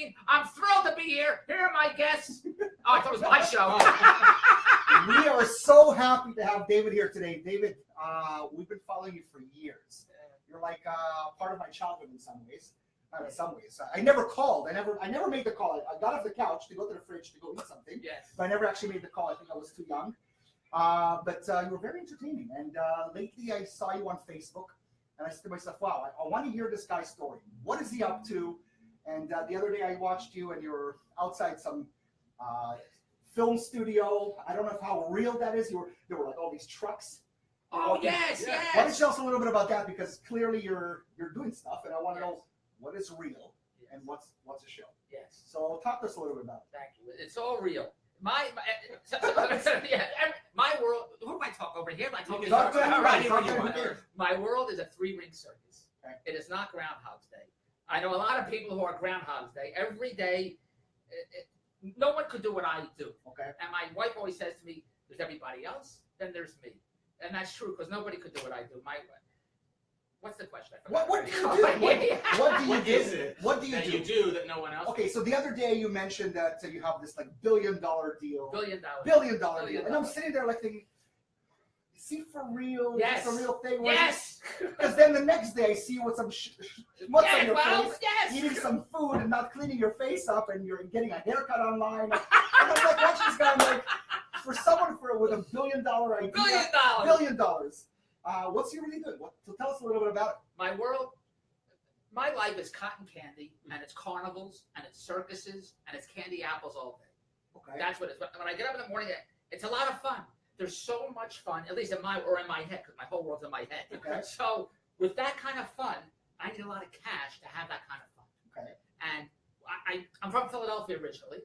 mean, I'm thrilled to be here. Here are my guests. Oh, I thought it was my show. We are so happy to have David here today. David, we've been following you for years. You're like part of my childhood in some ways. Not in some ways. I never called. I never made the call. I got off the couch to go to the fridge to go eat something. Yes. But I never actually made the call. I think I was too young. But you were very entertaining. And lately I saw you on Facebook. And I said to myself, wow, I want to hear this guy's story. What is he up to? And the other day I watched you and you were outside some film studio. I don't know how real that is. There were like all these trucks. Oh, yes, yes. Why don't you tell us a little bit about that? Because clearly you're doing stuff, and I want to know what is real and what's a show. Yes. So talk to us a little bit about it. Thank you. It's all real. My world. Who do I talk over here? My world is a 3-ring circus. Okay. It is not Groundhog's Day. I know a lot of people who are Groundhog's Day. Every day, no one could do what I do. Okay. And my wife always says to me, "There's everybody else, then there's me," and that's true because nobody could do what I do. What's the question? What do you do? What do you do that no one else? Okay, so the other day you mentioned that you have this like $1 billion deal. Billion dollar deal. And I'm sitting there like thinking, is he for real? Yes. Is this a real thing? Yes. Because then the next day I see you with some schmutz on your face, yes. eating some food and not cleaning your face up, and you're getting a haircut online. And I'm like, watching this guy, I'm like, for someone with $1 billion idea, $1 billion. What's he really doing? So tell us a little bit about it. My life is cotton candy, and it's carnivals, and it's circuses, and it's candy apples all day. Okay. That's what it's. When I get up in the morning, it's a lot of fun. There's so much fun, at least in my head, because my whole world's in my head. Okay. So with that kind of fun, I need a lot of cash to have that kind of fun. Okay. And I'm from Philadelphia originally,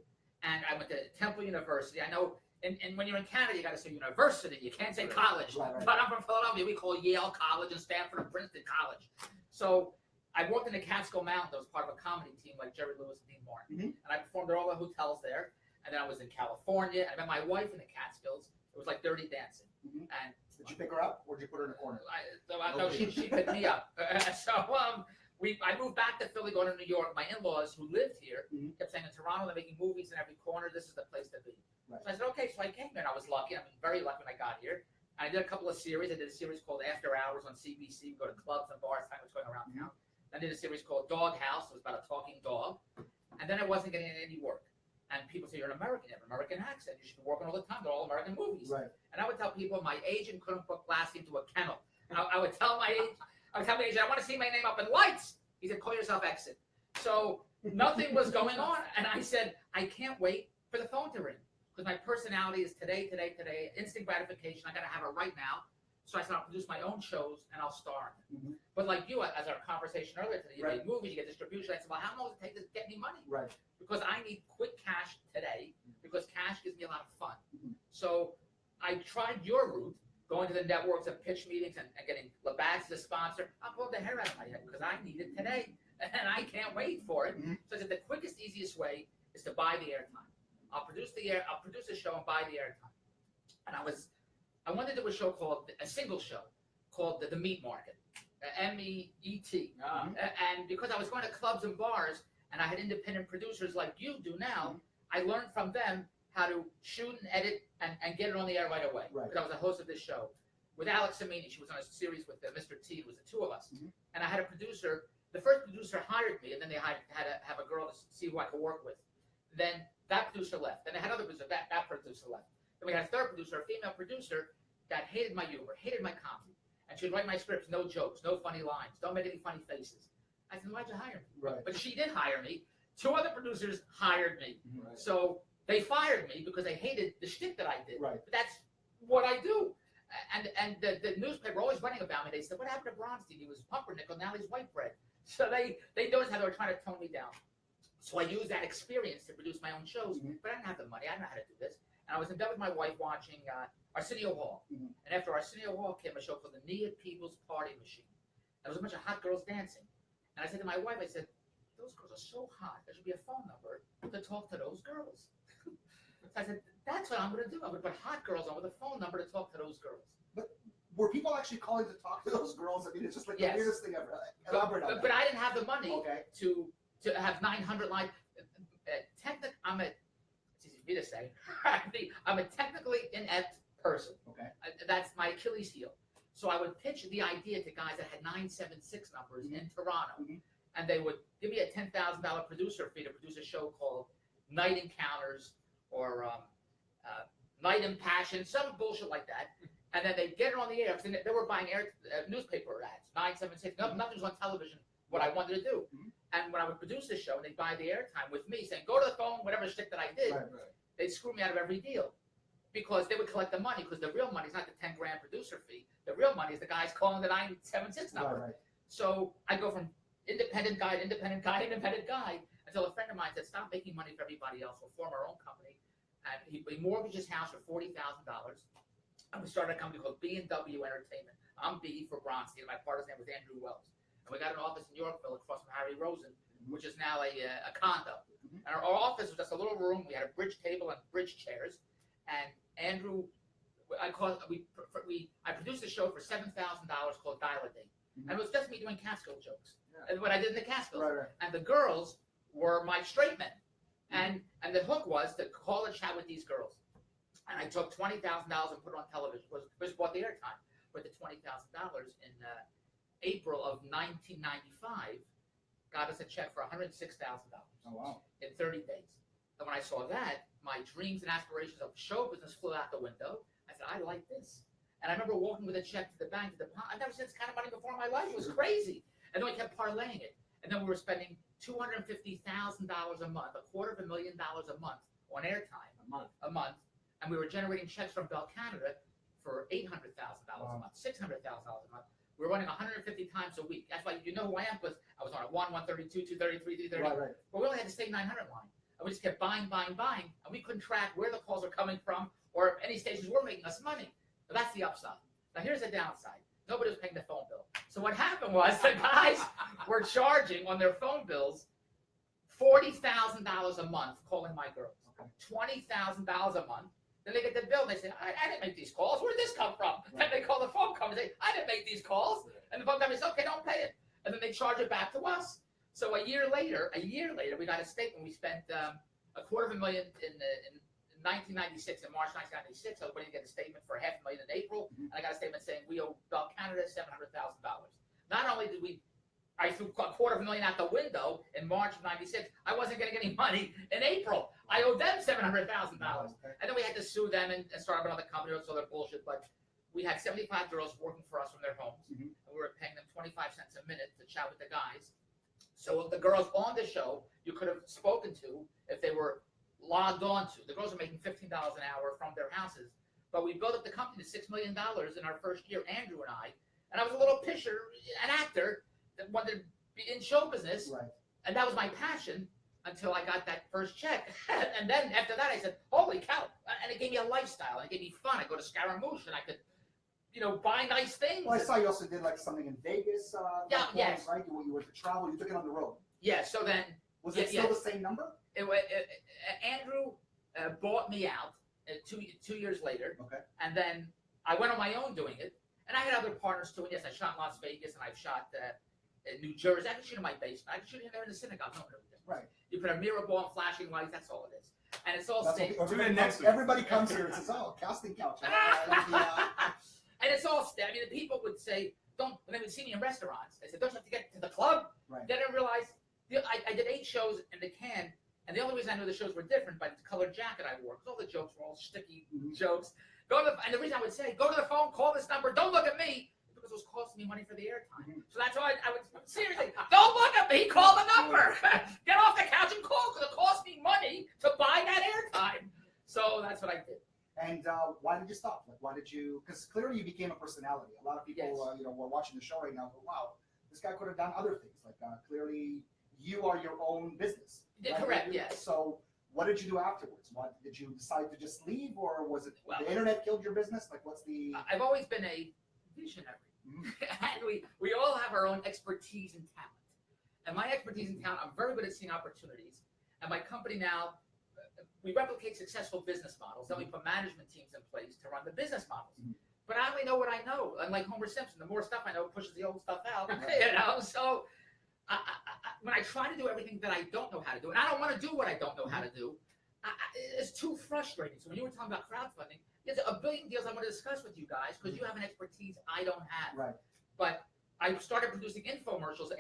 and I went to Temple University. I know. And when you're in Canada, you got to say university. You can't say college. Right. But I'm from Philadelphia. We call Yale College and Stanford and Princeton College. So I walked into Catskill Mountain. That was part of a comedy team like Jerry Lewis and Dean Martin. Mm-hmm. And I performed at all the hotels there. And then I was in California. And I met my wife in the Catskills. It was like Dirty Dancing. Mm-hmm. And did you pick her up or did you put her in a corner? No, she picked me up. I moved back to Philly, going to New York. My in-laws who lived here kept saying in Toronto, they're making movies in every corner. This is the place to be. Right. So I said, okay. So I came here, and I was lucky. I mean, very lucky when I got here. And I did a couple of series. I did a series called After Hours on CBC. We go to clubs and bars, time was going around town. I did a series called Dog House. It was about a talking dog. And then I wasn't getting any work. And people say, you're an American. You have an American accent. You should be working all the time. They're all American movies. Right. And I would tell people my agent couldn't put Lassie into a kennel. And I would tell my agent, I want to see my name up in lights. He said, call yourself Exit. So nothing was going on. And I said, I can't wait for the phone to ring. Because my personality is today, instant gratification. I got to have it right now. So I said, I'll produce my own shows and I'll star in them. Mm-hmm. But like you, as our conversation earlier today, you make movies, you get distribution. I said, well, how long does it take to get me money? Right. Because I need quick cash today because cash gives me a lot of fun. Mm-hmm. So I tried your route, going to the networks and pitch meetings and getting Labatt's as a sponsor. I'll pull the hair out of my head because I need it today. And I can't wait for it. Mm-hmm. So I said, the quickest, easiest way is to buy the airtime. I'll produce a show and buy the airtime. And I wanted to do a single show called The Meat Market, MEET. And because I was going to clubs and bars and I had independent producers like you do now, I learned from them how to shoot and edit and get it on the air right away. Right. Because I was a host of this show. With Alex Amini, she was on a series with Mr. T. It was the two of us. Mm-hmm. And I had a producer. The first producer hired me, and then they had to have a girl to see who I could work with. Then that producer left. Then they had other producers. That producer left. Then we had a third producer, a female producer, that hated my humor, hated my comedy. And she'd write my scripts, no jokes, no funny lines, don't make any funny faces. I said, why'd you hire me? Right. But she did hire me. 2 other producers hired me. Right. So they fired me because they hated the shtick that I did. Right. But that's what I do. And the newspaper always writing about me. They said, what happened to Bronstein? He was pumpernickel, now he's white bread. So they noticed how they were trying to tone me down. So I used that experience to produce my own shows, but I didn't have the money. I didn't know how to do this. And I was in bed with my wife watching Arsenio Hall. And after Arsenio Hall came a show called The Nia People's Party Machine. There was a bunch of hot girls dancing. And I said to my wife, I said, those girls are so hot. There should be a phone number to talk to those girls. So I said, that's what I'm going to do. I'm going to put hot girls on with a phone number to talk to those girls. But were people actually calling to talk to those girls? I mean, it's just like the weirdest thing ever. But I didn't have the money to have 900 lines. it's easy for me to say, I'm a technically inept person. Okay. That's my Achilles heel. So I would pitch the idea to guys that had 976 numbers in Toronto, and they would give me a $10,000 producer fee to produce a show called Night Encounters or Night in Passion, some bullshit like that. And then they'd get it on the air, because they were buying newspaper ads, 976, nothing was on television, what I wanted to do. And when I would produce this show, and they'd buy the airtime with me, saying, go to the phone, whatever shtick that I did, they'd screw me out of every deal. Because they would collect the money, because the real money is not the 10 grand producer fee. The real money is the guys calling the 976 number. So I go from independent guy, until a friend of mine said, stop making money for everybody else. We'll form our own company. And he mortgaged his house for $40,000. And we started a company called B&W Entertainment. I'm B for Bronstein. My partner's name was Andrew Wells. And we got an office in Yorkville across from Harry Rosen, which is now a condo. And our office was just a little room. We had a bridge table and bridge chairs. And Andrew, I produced a show for $7,000 called Dial a Date. And it was just me doing Catskill jokes. And what I did in the Catskills. And the girls were my straight men. And the hook was to call and chat with these girls. And I took $20,000 and put it on television. It was bought the airtime. But the $20,000 in April of 1995 got us a check for $106,000 in 30 days. And when I saw that, my dreams and aspirations of show business flew out the window. I said, I like this. And I remember walking with a check to the bank, I've never seen this kind of money before in my life. It was crazy. And then we kept parlaying it. And then we were spending $250,000 a month, $250,000 a month on airtime. A month. And we were generating checks from Bell Canada for $800,000 a month, $600,000 a month. We were running 150 times a week. That's why you know who I am, because I was on a 1, 132, 233, 330. But we only had to stay 900 line. And we just kept buying. And we couldn't track where the calls were coming from or any stations were making us money. But that's the upside. Now here's the downside. Nobody was paying the phone bill. So what happened was the guys were charging on their phone bills $40,000 a month calling my girls. $20,000 a month. Then they get the bill and they say, I didn't make these calls. Where did this come from? Then they call the phone company and say, I didn't make these calls. And the phone company says, okay, don't pay it. And then they charge it back to us. So a year later, we got a statement. We spent $250,000 in 1996, in March 1996. I was waiting to get a statement for $500,000 in April. And I got a statement saying we owe Bell Canada $700,000. Not only did I threw $250,000 out the window in March of 96. I wasn't getting any money in April. I owed them $700,000. And then we had to sue them and start up another company. It was all their bullshit. But we had 75 girls working for us from their homes. And we were paying them 25 cents a minute to chat with the guys. So the girls on the show, you could have spoken to if they were logged on to. The girls were making $15 an hour from their houses. But we built up the company to $6 million in our first year, Andrew and I. And I was a little pitcher, an actor, that wanted to be in show business, and that was my passion until I got that first check. And then after that, I said, holy cow. And it gave me a lifestyle. It gave me fun. I go to Scaramouche, and I could, buy nice things. Well, I saw you also did like something in Vegas. Yes. Right? You were to travel. You took it on the road. Yeah, so then. Was it still the same number? Andrew bought me out 2 years later. Okay. And then I went on my own doing it. And I had other partners too. And yes, I shot in Las Vegas, and I've shot in New Jersey. I can shoot in my basement. I can shoot in there in the synagogue. No one knows the difference. You put a mirror ball and flashing lights. That's all it is. And it's all safe. Everybody comes here and says, "Oh, casting couch." And it's all safe. I mean, the people would say, "Don't." When they would see me in restaurants, they said, "Don't you have to get to the club?" They didn't realize I did 8 shows in the can, and the only reason I knew the shows were different by the colored jacket I wore, because all the jokes were all sticky jokes. And the reason I would say, go to the phone, call this number, don't look at me, because it was costing me money for the airtime. So that's why I would, seriously, don't look at me, call the number. Get off the couch and call, because it cost me money to buy that airtime. So that's what I did. And why did you stop? Like, why did you, because clearly you became a personality. A lot of people, were watching the show right now, go, wow, this guy could have done other things. Like, clearly you are your own business. Yeah, right? Correct, yes. So what did you do afterwards? What did you decide to just leave, or was it the internet killed your business? Like, what's the? I've always been a visionary, and we all have our own expertise and talent. And my expertise and talent, I'm very good at seeing opportunities. And my company now, we replicate successful business models. Then we put management teams in place to run the business models. But I only know what I know. Unlike Homer Simpson, the more stuff I know pushes the old stuff out. So when I try to do everything that I don't know how to do, and I don't want to do what I don't know how to do, it's too frustrating. So when you were talking about crowdfunding, there's a billion deals I want to discuss with you guys because you have an expertise I don't have. Right. But I started producing infomercials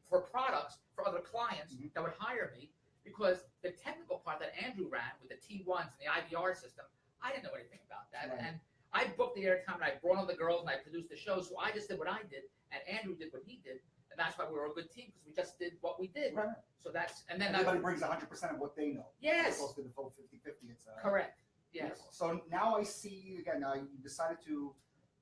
for products for other clients that would hire me because the technical part that Andrew ran with the T1s and the IVR system, I didn't know anything about that. Right. And I booked the airtime and I brought on the girls and I produced the show. So I just did what I did and Andrew did what he did. And that's why we were a good team because we just did what we did. Right. So that's, and then everybody brings 100% of what they know. Yes. As opposed to the full 50-50. It's correct. Yes. So now I see you again. You decided to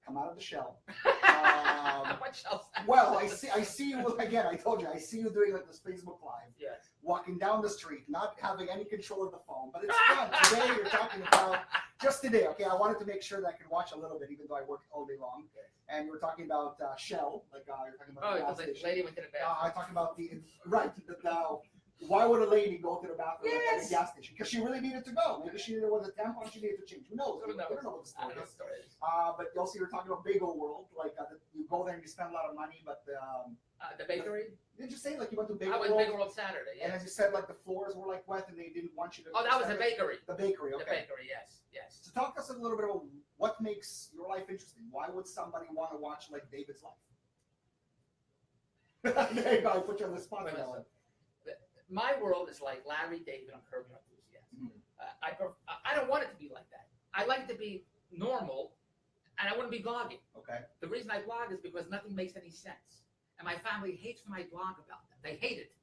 come out of the shell. What shell? Well, I see you again. I told you, I see you doing like this Facebook Live. Yes. Walking down the street, not having any control of the phone, but it's fun. Today you're talking about just today. Okay, I wanted to make sure that I could watch a little bit, even though I worked all day long. Yes. And you were talking about Shell, like you're talking about. Oh, the gas because the station. lady went to the bathroom. I talked about why would a lady go to the bathroom at Yes. a gas station? Because she really needed to go. Maybe she needed was a tampon she needed to change. Who knows? Who knows? We don't know what the I don't story know is. the story is. But also you were talking about Bagel World, like you go there and you spend a lot of money, but The bakery? did you say like you went to I Bagel went to World? Bagel World Saturday, And yes. as you said, like the floors were like wet and they didn't want you to. Oh, that was the bakery. The bakery, The okay. bakery, yes, yes. So talk to us a little bit about what makes your life interesting. Why would somebody want to watch like David's life? There you go. I put you on the spot for that one. My world is like Larry David on Curb Your Enthusiasm. I don't want it to be like that. I like it to be normal, and I wouldn't be blogging. Okay. The reason I blog is because nothing makes any sense, and my family hates when I blog about them. They hate it.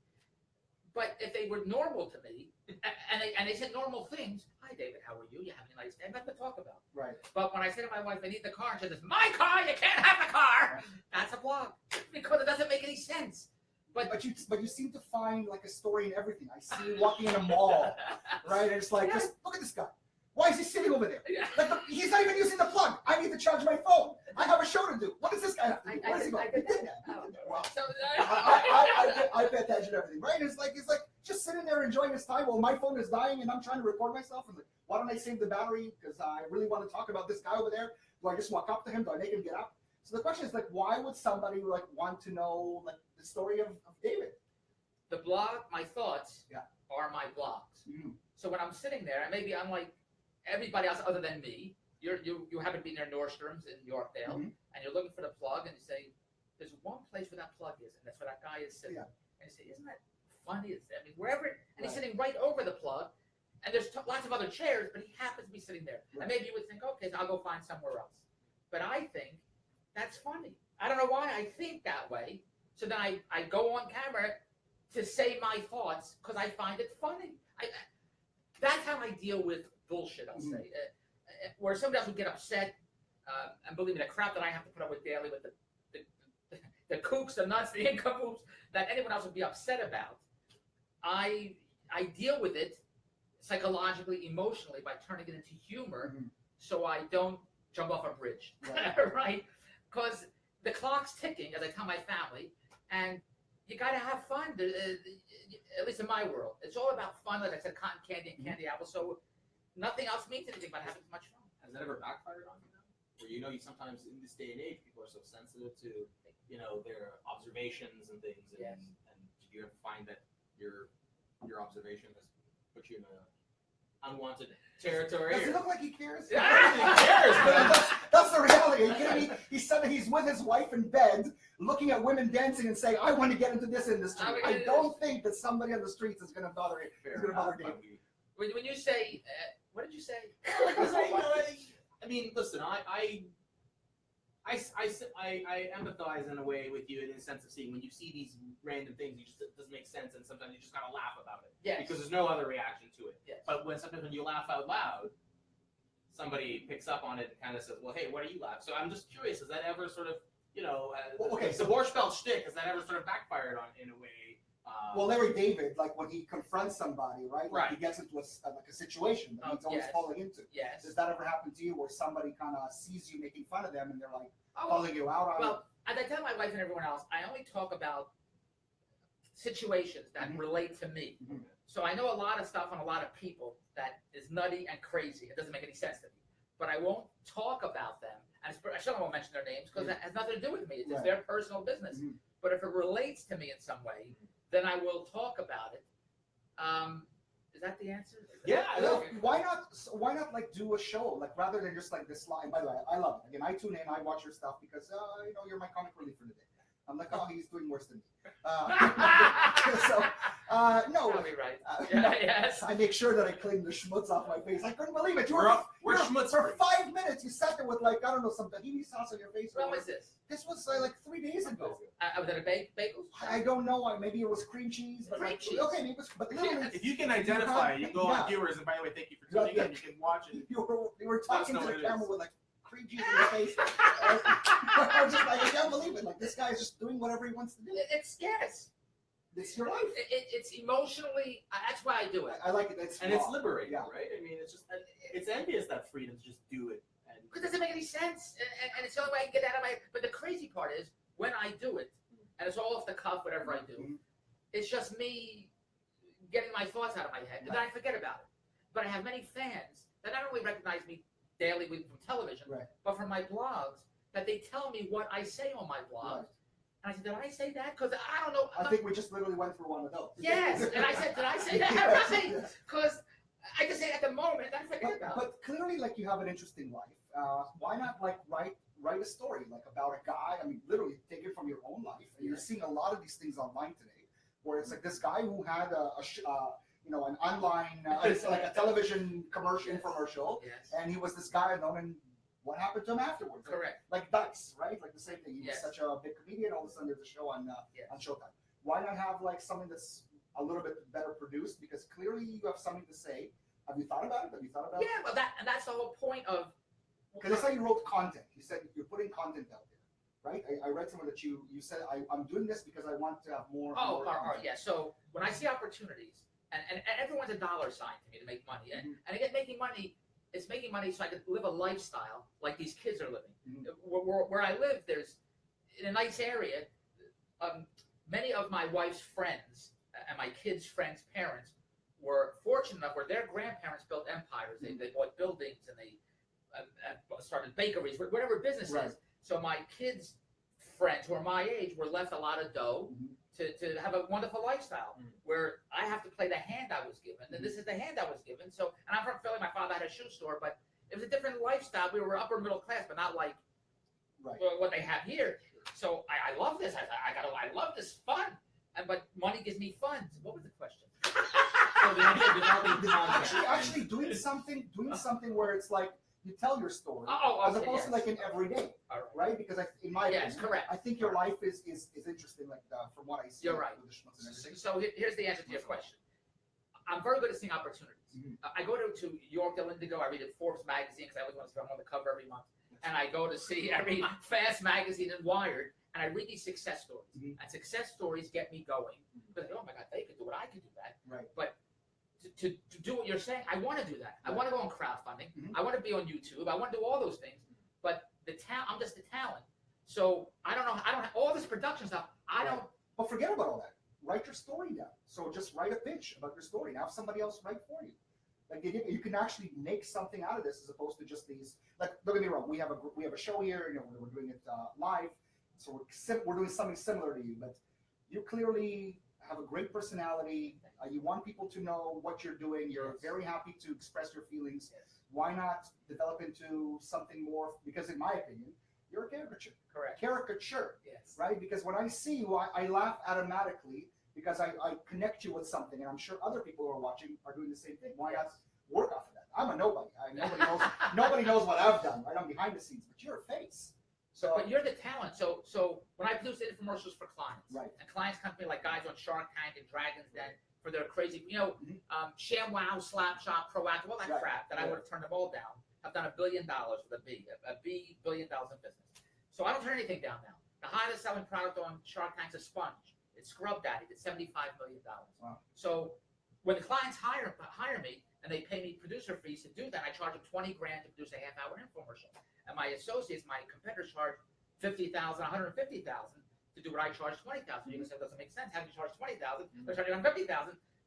But if they were normal to me, and they said normal things, hi David, how are you? You having a nice day? Nothing to talk about. Right. But when I say to my wife, I need the car, and she says, my car, you can't have the car. That's a blog because it doesn't make any sense. But you seem to find like a story in everything. I see you walking in a mall, right? And it's like, Yes. look at this guy. Why is he sitting over there? Yeah. Like he's not even using the plug. I need to charge my phone. I have a show to do. What does this guy have to do? Where does he go? He did that. He did that. Wow. So, I pay attention to everything, right? It's like just sitting there enjoying his time while my phone is dying and I'm trying to record myself. And like, why don't I save the battery? Because I really want to talk about this guy over there. Do I just walk up to him? Do I make him get up? So the question is like, why would somebody like want to know like the story of David? the blog, my thoughts are my blogs. Mm-hmm. So when I'm sitting there, and maybe I'm like everybody else other than me, you haven't been near Nordstrom's in Yorkdale, and you're looking for the plug, and you say, there's one place where that plug is, and that's where that guy is sitting. Yeah. And you say, isn't that funny? I mean, wherever, and he's sitting right over the plug, and there's lots of other chairs, but he happens to be sitting there. And maybe you would think, okay, so I'll go find somewhere else. But I think that's funny. I don't know why I think that way. So then I go on camera to say my thoughts because I find it funny. That's how I deal with bullshit, I'll say. Where somebody else would get upset, and believe me, the crap that I have to put up with daily with the kooks, the nuts, the income hoops, that anyone else would be upset about, I deal with it psychologically, emotionally by turning it into humor, so I don't jump off a bridge, right? Because the clock's ticking, as I tell my family, and you got to have fun. At least in my world, it's all about fun. Like I said, cotton candy and candy apples. So nothing else means anything but having much fun. Has that ever backfired on you? Where you sometimes in this day and age, people are so sensitive to their observations and things, and did you ever find that your observation has put you in a unwanted territory? Does it look like he cares? Yeah, he cares, but That's the reality. Are you kidding me? He's with his wife in bed, looking at women dancing and saying, "I want to get into this industry." I don't think that somebody on the streets is going to bother it. Is going to bother Dave. When you say, what did you say? I mean, listen, I empathize in a way with you in the sense of seeing when you see these random things, it doesn't make sense, and sometimes you just gotta laugh about it. Yes. Because there's no other reaction to it. Yes. But sometimes when you laugh out loud, somebody picks up on it and kind of says, "Well, hey, what are you laughing?" So I'm just curious, has that ever sort of, the Borscht Belt shtick, has that ever sort of backfired on in a way? Well, Larry David, like when he confronts somebody, right? Like Right. he gets into a situation that he's always falling into. Yes. Does that ever happen to you, where somebody kind of sees you making fun of them and they're like Oh, calling you out on it? well, as I tell my wife and everyone else, I only talk about situations that relate to me. So I know a lot of stuff on a lot of people that is nutty and crazy. It doesn't make any sense to me. But I won't talk about them. And I still won't mention their names because that has nothing to do with me. It's just their personal business. But if it relates to me in some way, then I will talk about it. Is that the answer? Yeah. Why not like do a show, like rather than just like this line? By the way, I love it. Again, I tune in, I watch your stuff because you're my comic relief for the day. I'm like, oh, he's doing worse than me. So, no. Tell me right. No, Yes. I make sure that I clean the schmutz off my face. I couldn't believe it. We're schmutz for free. 5 minutes. You sat there with like, I don't know, some tahini sauce on your face. When was this? This was like 3 days ago. Was it a bagel? I don't know. Maybe it was cream cheese. But Cream like, cheese. Okay, maybe it was, but literally, If you can identify it, you go Yeah. on viewers, and by the way, thank you for tuning in. You can watch it. you were talking Let us to know the what it camera is. with like cream cheese in your face. I was just like, I can't believe it. Like this guy is just doing whatever he wants to do. It's yes. It's your life. It's emotionally. That's why I do it. I like it. It's And it's raw. liberating, Yeah. right? I mean, it's envious that freedom to just do it. Because it doesn't make any sense, and it's the only way I can get out of my. But the crazy part is when I do it, and it's all off the cuff, whatever I do. Mhm. It's just me getting my thoughts out of my head, and then I forget about it. But I have many fans that not only recognize me daily from television, Right. but from my blogs, that they tell me what I say on my blog. Right. And I said, did I say that? Because I don't know. I think we just literally went through one of those. Yes, and I said, did I say that? Yes, Right? yes. Because I just say at the moment, I forget about it. But clearly, like you have an interesting life. Why not like write a story like about a guy? I mean, literally take it from your own life. And you're seeing a lot of these things online today, where it's like this guy who had an online, it's like a television infomercial, Yes. and he was this guy known. And what happened to him afterwards? Correct. Like Dice, right? Like the same thing. He Yes. was such a big comedian. All of a sudden, there's a show on Yes. Showtime. Why not have like something that's a little bit better produced? Because clearly you have something to say. Have you thought about it? Have you thought about it? Yeah, well, that's the whole point of. Because I saw you wrote content. You said you're putting content out there, right? I read somewhere that you said I'm doing this because I want to have more. more content. Yeah. So when I see opportunities, and everyone's a dollar sign to me to make money, and again, making money, it's making money so I can live a lifestyle like these kids are living. Where I live, there's in a nice area. Many of my wife's friends and my kids' friends' parents were fortunate enough where their grandparents built empires. They bought buildings and they started bakeries, whatever business Right. is. So my kids' friends who are my age were left a lot of dough to have a wonderful lifestyle where I have to play the hand I was given. And this is the hand I was given. So, and I'm from Philly. My father had a shoe store, but it was a different lifestyle. We were upper middle class, but not like Right. what they have here. So I love this. I love this fun. But money gives me fun. So what was the question? So the idea of developing content. Actually doing something where it's like you tell your story Oh, as okay, opposed to yes. like an everyday, All right. right? Because in my Yes, opinion, correct. I think your life is interesting. Like from what I see, You're right. With the schmutz and everything. So here's the answer to your question. I'm very good at seeing opportunities. I go to York Del Indigo. I read at Forbes magazine because I always want to be on the cover every month. And I go to see every Fast magazine and Wired, and I read these success stories. And success stories get me going. Because oh my God, they could do it. I could do that. Right. But to do what you're saying, I want to do that. I want to go on crowdfunding. I want to be on YouTube. I want to do all those things. But I'm just the talent. So I don't know. I don't have all this production stuff. I don't. But forget about all that. Write your story down. So just write a pitch about your story and have somebody else write for you. Like you can actually make something out of this as opposed to just these. Like don't get me wrong, we have a show here. We're doing it live, so we're doing something similar to you. But you clearly have a great personality. You want people to know what you're doing. You're very happy to express your feelings. Yes. Why not develop into something more? Because in my opinion, you're a caricature. Correct. Caricature. Yes. Right? Because when I see you, I laugh automatically because I connect you with something, and I'm sure other people who are watching are doing the same thing. Why not work off of that? I'm a nobody. Nobody knows what I've done. Right? I'm behind the scenes, but you're a face. So, but you're the talent. So when I produce infomercials for clients, right. and clients come to me like guys on Shark Tank and Dragon's Den for their crazy, ShamWow, Slapshot, Proactive, all that crap that I would have turned them all down. I've done $1 billion with a B $1 billion in business. So I don't turn anything down now. The highest selling product on Shark Tank's a sponge. It's Scrub Daddy. It's $75 million. Wow. So when the clients hire me and they pay me producer fees to do that, I charge them $20,000 to produce a half-hour infomercial. And my associates, my competitors, charge $50,000, $150,000 to do what I charge $20,000. You can say it doesn't make sense. How do you charge $20,000? They're charging $150,000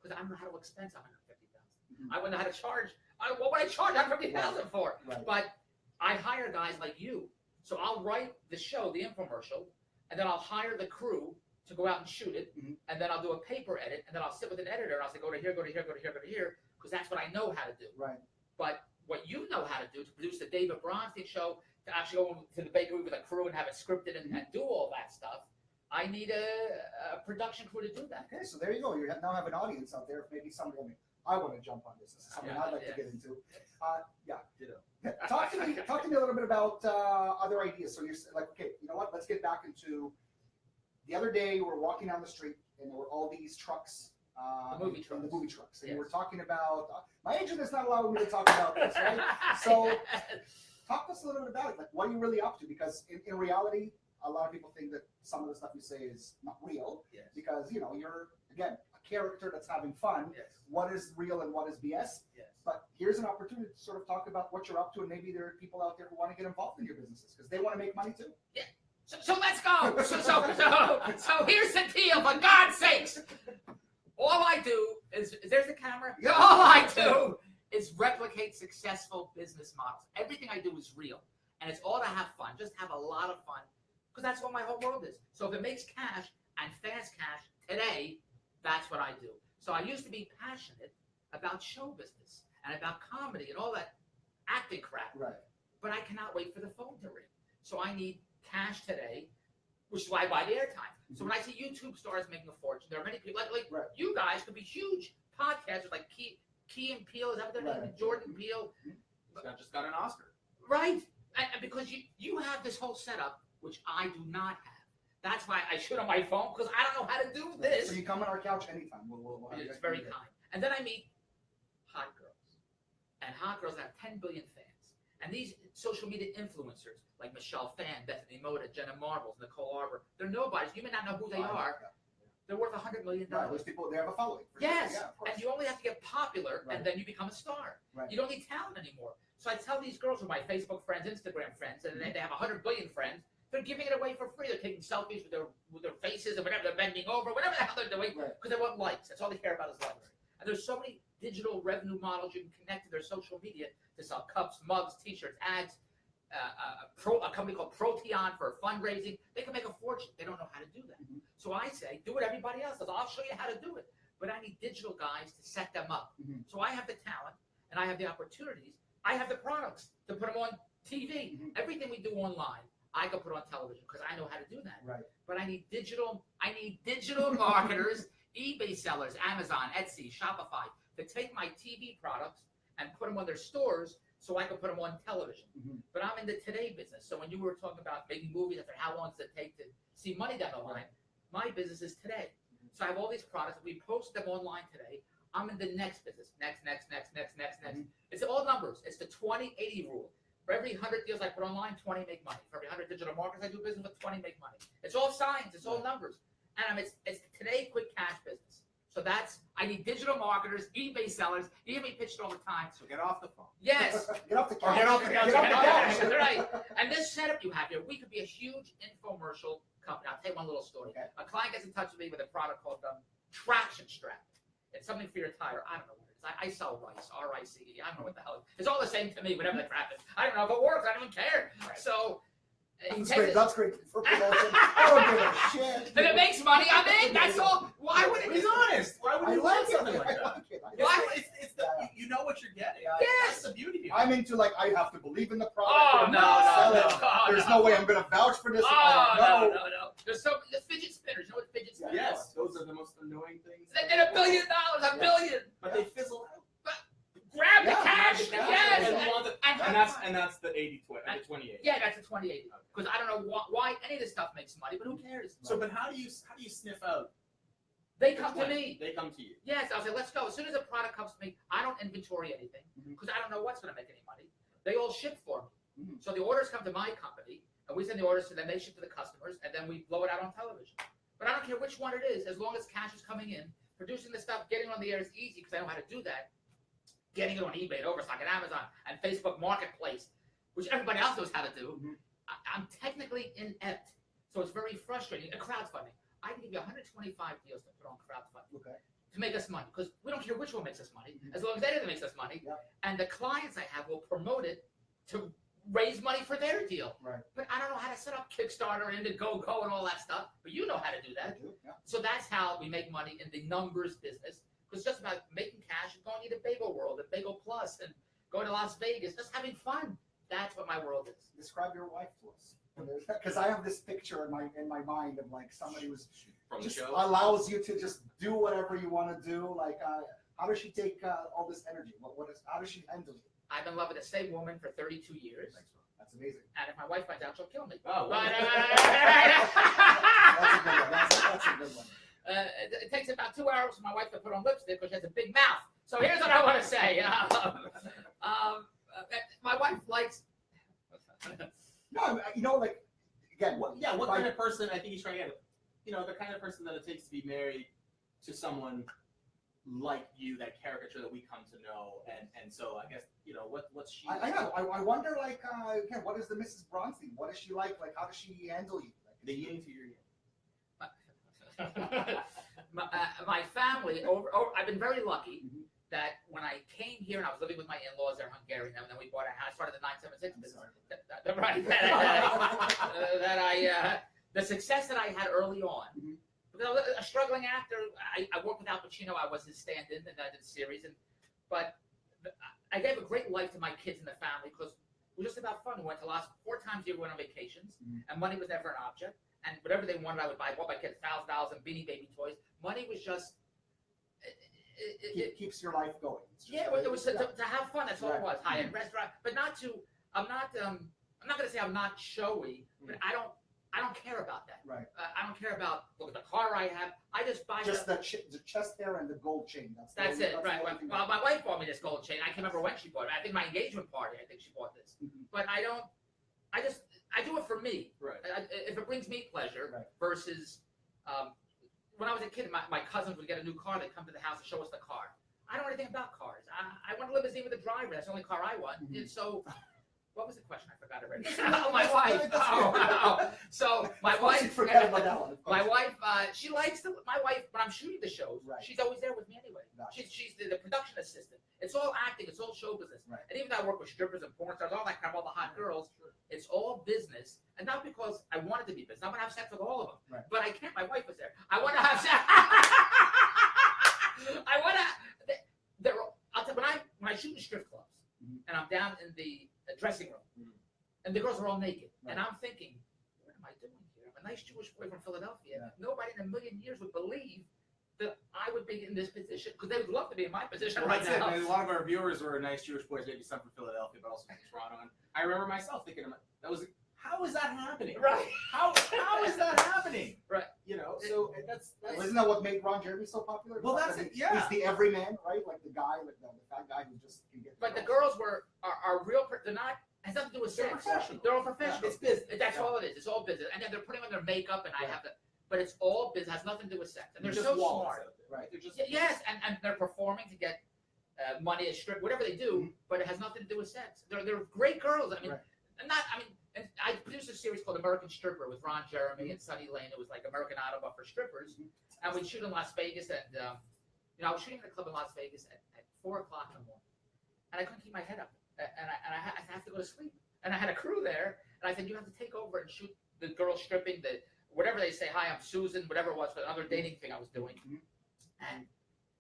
because I don't know how to expense $150,000. I wouldn't know how to charge. What would I charge $150,000 for? Right. But I hire guys like you. So I'll write the show, the infomercial, and then I'll hire the crew to go out and shoot it, Mhm. and then I'll do a paper edit, and then I'll sit with an editor, and I'll say, go to here, go to here, go to here, go to here, because that's what I know how to do. Right. But what you know how to do to produce the David Bronstein show, to actually go to the bakery with a crew and have it scripted and do all that stuff, I need a production crew to do that. Okay, so there you go. You now have an audience out there. Maybe somebody, I want to jump on this. This is something I'd like to get into. Yeah. Talk to me a little bit about other ideas. So you're like, okay, you know what? Let's get back into. The other day, we're walking down the street, and there were all these trucks. The movie trucks. The movie trucks. And Yes. you were talking about. My agent is not allowing me to talk about this, right? So, talk to us a little bit about it. Like, what are you really up to? Because in reality, a lot of people think that some of the stuff you say is not real. Yes. Because you're again a character that's having fun. Yes. What is real and what is BS? Yes. But here's an opportunity to sort of talk about what you're up to, and maybe there are people out there who want to get involved in your businesses because they want to make money too. Yeah. So let's go. So here's the deal. For God's sakes, all I do is there's the camera. Yeah. All I do is replicate successful business models. Everything I do is real, and it's all to have fun. Just have a lot of fun, because that's what my whole world is. So if it makes cash and fast cash today, that's what I do. So I used to be passionate about show business and about comedy and all that acting crap. Right. But I cannot wait for the phone to ring. So I need cash today, which is why I buy the airtime. So when I see YouTube stars making a fortune, there are many people like Right. you guys could be huge podcasters like Key and Peele, is that what their name is? Jordan Peele. Just got an Oscar. Right. And because you have this whole setup, which I do not have. That's why I shoot on my phone, because I don't know how to do this. So you come on our couch anytime. We'll have It's you very there. kind. And then I meet hot girls. And hot girls have 10 billion fans. And these social media influencers, like Michelle Phan, Bethany Mota, Jenna Marbles, Nicole Arbor, they're nobodies. You may not know who they are. Yeah. They're worth $100 million. Right. Those people, they have a following. for Yes. sure. Yeah, of course. And you only have to get popular, Right. and then you become a star. Right. You don't need talent anymore. So I tell these girls who are my Facebook friends, Instagram friends, and they have 100 billion friends, they're giving it away for free. They're taking selfies with their faces and whatever, they're bending over, whatever the hell they're doing, Right. because they want likes. That's all they care about is likes. And there's so many digital revenue models you can connect to their social media to sell cups, mugs, t-shirts, ads, a company called Proteon for fundraising. They can make a fortune. They don't know how to do that. Mhm. So I say, do what everybody else does. I'll show you how to do it. But I need digital guys to set them up. Mhm. So I have the talent, and I have the opportunities. I have the products to put them on TV. Mhm. Everything we do online, I can put on television because I know how to do that. Right. But I need digital marketers, eBay sellers, Amazon, Etsy, Shopify, to take my TV products and put them on their stores so I can put them on television. Mhm. But I'm in the today business. So when you were talking about making movies, after how long does it take to see money down the line, my business is today. So I have all these products. We post them online today. I'm in the next business. Next. Mhm. It's all numbers. It's the 20-80 rule. For every 100 deals I put online, 20 make money. For every 100 digital marketers I do business with, 20 make money. It's all science. It's all numbers. And it's today quick cash business. So I need digital marketers, eBay sellers. You hear me pitch it all the time. So get off the phone. Yes. Get off the couch. Or get off the couch. Get off the couch. That's right. And this setup you have here, we could be a huge infomercial company. I'll tell you one little story. Okay. A client gets in touch with me with a product called Traction Strap. It's something for your tire. I don't know what it is. I sell rice, R-I-C-E. I don't know what the hell it is. It's all the same to me, whatever the crap is. I don't know if it works. I don't even care. Right. So he That's takes great. it. That's great for promotion. I don't give a shit. If it makes money, I'm in. That's all. Why would But it? he's honest. Why would I you like want it. something like that? I like it. Why? It's you know what you're getting. Yes. That's the beauty of it. I'm into I have to believe in the product. Oh, I'm no, gonna sell it. no. There's no way I'm going to vouch for this. if I Oh, don't know. no. There's fidget spinners. You know what fidget spinners Yes, are? those are the most annoying things. They did $1 billion. $1 billion. But they fizzle out. Grab the Yeah, cash. grab the cash. Yes. And that's the 80-20, the 28. Yeah, that's a 28. Because I don't know why any of this stuff makes money, but who cares? So, but how do you sniff out? They come to me. They come to you. Yes, I'll say, let's go. As soon as a product comes to me, I don't inventory anything because I don't know what's going to make any money. They all ship for me. Mhm. So the orders come to my company, and we send the orders to them. They ship to the customers, and then we blow it out on television. But I don't care which one it is, as long as cash is coming in. Producing the stuff, getting it on the air is easy because I know how to do that. Getting it on eBay, and Overstock, and Amazon, and Facebook Marketplace, which everybody else knows how to do. Mhm. I'm technically inept, so it's very frustrating. And crowdfunding. I can give you 125 deals to put on crowdfunding Okay. to make us money because we don't care which one makes us money, Mhm. as long as anything makes us money. Yeah. And the clients I have will promote it to raise money for their deal. Right. But I don't know how to set up Kickstarter and Indiegogo and all that stuff. But you know how to do I that. do, yeah. So that's how we make money in the numbers business. Because it's just about making cash and going to Bagel World and Bagel Plus and going to Las Vegas, just having fun. That's what my world is. Describe your wife to us. Because I have this picture in my mind of like somebody who's From the just show. allows you to just do whatever you want to do. Like, how does she take all this energy? How does she handle it? I've been loving the same woman for 32 years. That's amazing. And if my wife finds out, she'll kill me. Oh, But, That's a good one. it takes about 2 hours for my wife to put on lipstick because she has a big mouth. So here's what I want to say. My wife likes. No, you know, like, again, What kind of person, I think he's trying to get, the kind of person that it takes to be married to someone like you, that caricature that we come to know, and so I guess, what's she? I know. I wonder, like, again, what is the Mrs. Bronstein? What is she like? Like, how does she handle you? Like, The yin to your yin. My family, I've been very lucky that when I came here and I was living with my in-laws, they're Hungarian, and then we bought a house. I started the 976 business. Right. The success that I had early on, because I was a struggling actor. I worked with Al Pacino. I was his stand-in, and I did a series. But I gave a great life to my kids and the family because it was just about fun. We went to 4 times a year. We went on vacations, and money was never an object. And whatever they wanted, I would buy. I bought my kids $1,000 and Beanie Baby toys. Money was just. It keeps your life going. It was to have fun. That's all it was. High-end restaurant, but not to. I'm not going to say I'm not showy, but I don't care about that. Right. I don't care about look at the car I have. I just buy just the chest hair and the gold chain. That's it. Right. Well, my wife bought me this gold chain. I can't remember when she bought it. I think my engagement party. I think she bought this. But I don't. I do it for me. Right. If it brings me pleasure, right. Versus. When I was a kid, my cousins would get a new car. They'd come to the house and show us the car. I don't know anything about cars. I want to limousine with a driver. That's the only car I want. And so, what was the question? I forgot already. My wife. So my wife. Forget about that one. My wife. She likes my wife when I'm shooting the shows. Right. She's always there with me anyway. Gotcha. She's the production assistant. It's all acting. It's all show business. Right. And even though I work with strippers and porn stars, all that kind of all the hot girls, it's all business. And not because I want it to be business. I want to have sex with all of them. Right. But I can't. My wife was there. I want to have sex. I want to. I'll tell you, when I shoot in strip clubs and I'm down in the dressing room and the girls are all naked and I'm thinking, what am I doing here? I'm a nice Jewish boy from Philadelphia. Yeah. Nobody in a million years would believe that I would be in this position because they would love to be in my position Well, right that's now. it. A lot of our viewers were nice Jewish boys, maybe some from Philadelphia, but also from Toronto. And I remember myself thinking, how is that happening? Right. How is that happening? Right. So that's Well, isn't that what made Ron Jeremy so popular? Well, that's it. Yeah. He's the everyman, right? Like the guy, like the fat guy who just can get. But the girls are real. They're not. Has nothing to do with They're sex. professional. They're all professional. Yeah. It's business. That's all it is. It's all business. And then they're putting on their makeup, and I have to. But it's all business. It has nothing to do with sex. And they're just so walls smart. out there, right? They're just Yes, and they're performing to get money, a strip, whatever they do. But it has nothing to do with sex. They're great girls. I mean, and I produced a series called American Stripper with Ron Jeremy and Sonny Lane. It was like American Idol, but for strippers. And we'd shoot in Las Vegas, and I was shooting in a club in Las Vegas at 4 o'clock in the morning, and I couldn't keep my head up, and I have to go to sleep. And I had a crew there, and I said, you have to take over and shoot the girls stripping, whatever they say, hi, I'm Susan, whatever it was, for another dating thing I was doing. And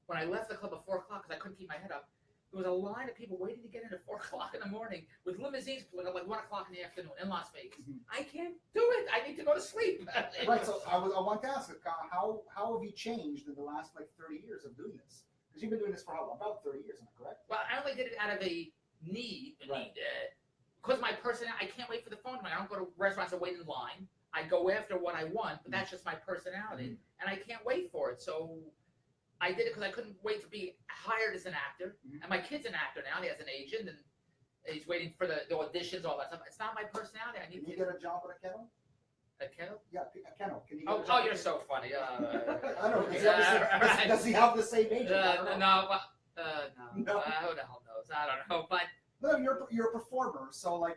when I left the club at 4 o'clock, because I couldn't keep my head up, there was a line of people waiting to get in at 4 o'clock in the morning with limousines pulling up like 1 o'clock in the afternoon in Las Vegas. I can't do it. I need to go to sleep. Right. So I want to ask, how have you changed in the last 30 years of doing this? Because you've been doing this for about 30 years, am I correct? Well, I only did it out of a need. Right. Because my personality, I can't wait for the phone. I don't go to restaurants and wait in line. I go after what I want, but that's just my personality, and I can't wait for it. So I did it because I couldn't wait to be hired as an actor. And my kid's an actor now. He has an agent, and he's waiting for the auditions, all that stuff. It's not my personality. I need Can you to get a job at a kennel? a kennel. Yeah, a kennel. Can you get a Oh, job? you're so funny. I don't know. Right. Does he have the same agent? No. No. Who the hell knows? I don't know. But No, you're a performer, so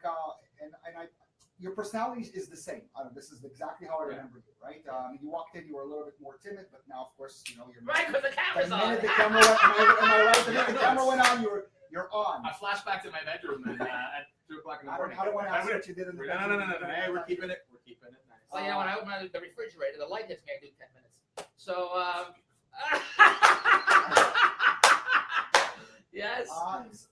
your personality is the same. I don't know, this is exactly how I remember you, right? You walked in, you were a little bit more timid, but now, of course, you're right, because the camera's the on. minute the camera went, am I right? The minute the camera went on, you're on. I flash back to my bedroom and o'clock in the I morning. don't want to ask what you did in the No. Hey, we're keeping it nice. Well, yeah, when I open the refrigerator, the light hits me. I do 10 minutes. So, yes.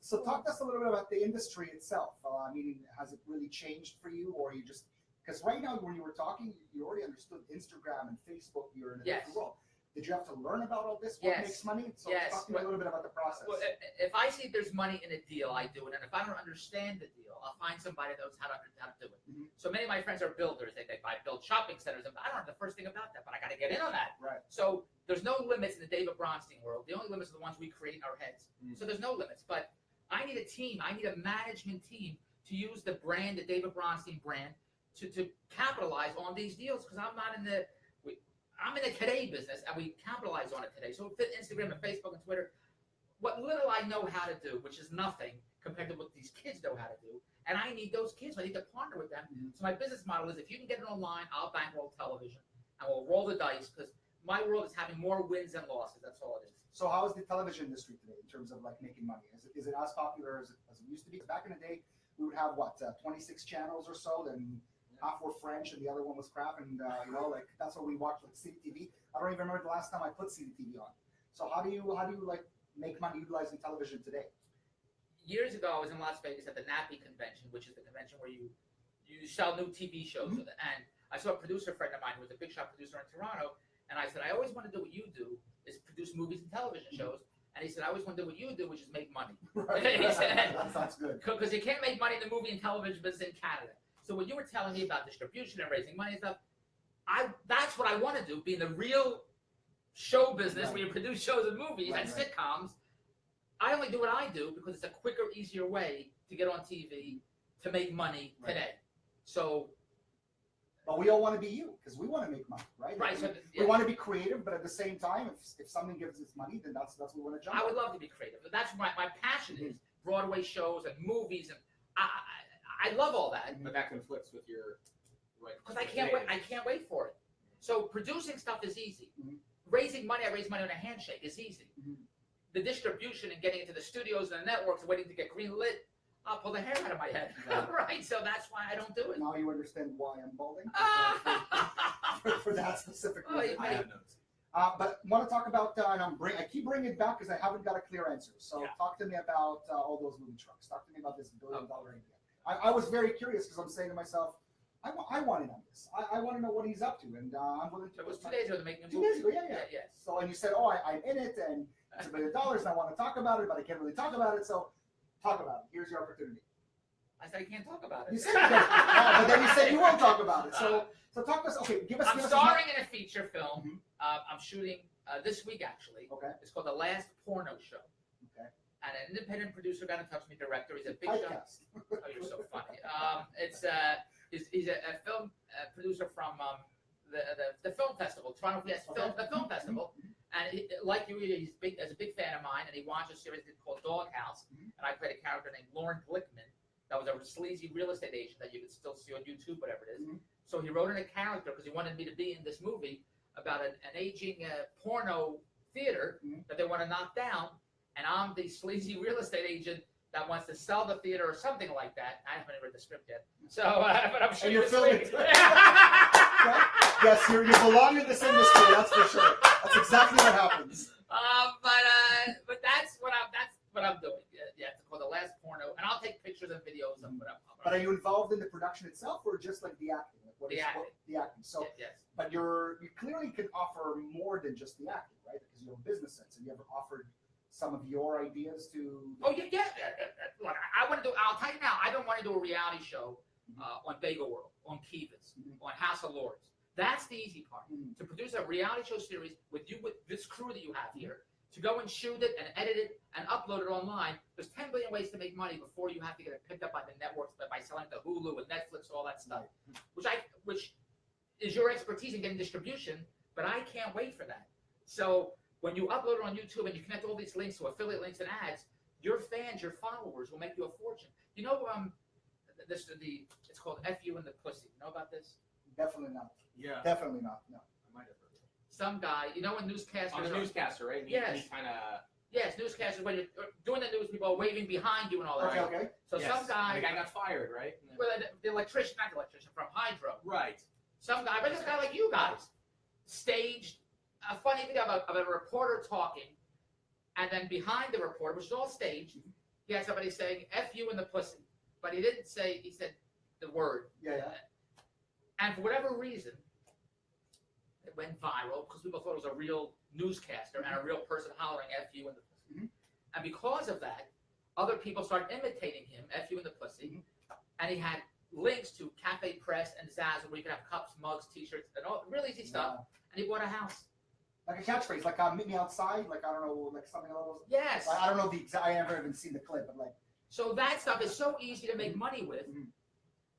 So talk to us a little bit about the industry itself. Meaning, has it really changed for you, or you just because right now when you were talking, you already understood Instagram and Facebook. You're in a different world. Did you have to learn about all this? What makes money? So talk to me a little bit about the process. Well, if I see there's money in a deal, I do it. And if I don't understand the deal, I'll find somebody that knows how to do it. Mm-hmm. So many of my friends are builders. They build shopping centers. And I don't know the first thing about that, but I got to get in on that. Right. So there's no limits in the David Bronstein world. The only limits are the ones we create in our heads. Mm-hmm. So there's no limits. But I need a team. I need a management team to use the brand, the David Bronstein brand, to capitalize on these deals because I'm not in the I'm in the today business, and we capitalize on it today. So fit Instagram and Facebook and Twitter, what little I know how to do, which is nothing compared to what these kids know how to do, and I need those kids. I need to partner with them. Mm-hmm. So my business model is if you can get it online, I'll bankroll television, and we'll roll the dice because my world is having more wins than losses. That's all it is. So how is the television industry today in terms of like making money? Is it as popular as it used to be? Back in the day, we would have 26 channels or so, then half were French and the other one was crap, and like that's what we watched with CTV. I don't even remember the last time I put CTV on. So how do you like make money utilizing television today? Years ago, I was in Las Vegas at the NAPI convention, which is the convention where you sell new TV shows. Mm-hmm. And I saw a producer friend of mine who was a big shot producer in Toronto, and I said, I always want to do what you do, is produce movies and television shows. And he said, I always want to do what you do, which is make money. Right. He said, that sounds good. Because you can't make money in the movie and television business in Canada. So when you were telling me about distribution and raising money and stuff, that's what I want to do, be in the real show business where you produce shows and movies and sitcoms. I only do what I do because it's a quicker, easier way to get on TV to make money today. So, but we all want to be you because we want to make money, right? Right. We want to be creative, but at the same time, if something gives us money, then that's what we want to jump. I would love to be creative. That's my passion is Broadway shows and movies, and I love all that. But that conflicts with your because I can't wait. I can't wait for it. So producing stuff is easy. Mm-hmm. Raising money, I raise money on a handshake is easy. Mm-hmm. The distribution and getting into the studios and the networks and waiting to get green lit, I'll pull the hair out of my head. Right? So that's why I don't do it. Now you understand why I'm balding? For that specific reason. I have notes. But I want to talk about, and I keep bringing it back because I haven't got a clear answer. So talk to me about all those movie trucks. Talk to me about this $1 billion idea. I was very curious because I'm saying to myself, I want in on this. I want to know what he's up to, and I'm willing to. It was 2 days ago to make a movie. 2 days ago, yeah. So, and you said, I'm in it, and it's $1 billion, and I want to talk about it, but I can't really talk about it. So, talk about it. Here's your opportunity. I said I can't talk about it. You said you can't, but then you said you won't talk about it. So talk to us. Okay, give us. I'm starring in a feature film. Mm-hmm. I'm shooting this week actually. Okay. It's called The Last Porno Show. Okay. And an independent producer got in touch with me, director. He's a big shot. Oh, you're so funny. He's a film producer from the film festival, Toronto Film Festival. Mm-hmm. And like you, he's a big fan of mine, and he watched a series called Doghouse. Mm-hmm. And I played a character named Lauren Blickman. That was a sleazy real estate agent that you could still see on YouTube, whatever it is. Mm-hmm. So he wrote in a character because he wanted me to be in this movie about an aging porno theater that they want to knock down. And I'm the sleazy real estate agent that wants to sell the theater or something like that. I haven't read the script yet. So, but I'm sure you're filming it. Yes, you belong in this industry, that's for sure. That's exactly what happens. But that's what I'm doing. Yeah, it's called The Last Porno, and I'll take pictures and videos of what I'm. But are you involved in the production itself, or just like the acting? Like the acting. So, yes. But you clearly can offer more than just the acting, right? Because you have a business sense. Have you ever offered some of your ideas to? Oh yeah. Look, I want to do. I'll tell you now. I don't want to do a reality show on Bagel World, on Kivas, on House of Lords. That's the easy part. To produce a reality show series with this crew that you have here, to go and shoot it and edit it and upload it online. There's 10 billion ways to make money before you have to get it picked up by the networks by selling to Hulu and Netflix, all that stuff, which is your expertise in getting distribution. But I can't wait for that. So when you upload it on YouTube and you connect all these links to affiliate links and ads, your fans, your followers will make you a fortune. You know, it's called FU and the Pussy. You know about this? Definitely not. Yeah. Definitely not. No. I might have heard of it. Some guy, you know, a newscaster. On the newscaster, right? Yes. He kind of Yes, newscasters, when you're doing the news, people are waving behind you and all that. Okay, okay. So Yes. some guy, The guy got fired, right? well, the electrician, not the electrician, from Hydro. Right. Some guy, but this guy like you guys, staged a funny video of a reporter talking, and then behind the reporter, which is all staged, he had somebody saying "F you in the pussy," but he didn't say. He said the word. Yeah, yeah. And for whatever reason, it went viral because people thought it was a real newscaster and a real person hollering "F you in the pussy." And because of that, other people started imitating him, "F you in the pussy," and he had links to Cafe Press and Zazzle where you could have cups, mugs, T-shirts, and all really easy stuff. Wow. And he bought a house. Like a catchphrase, like "meet me outside," like I don't know, like something along those. Yes. I don't know the exact. I never even seen the clip, but like. So that stuff is so easy to make money with.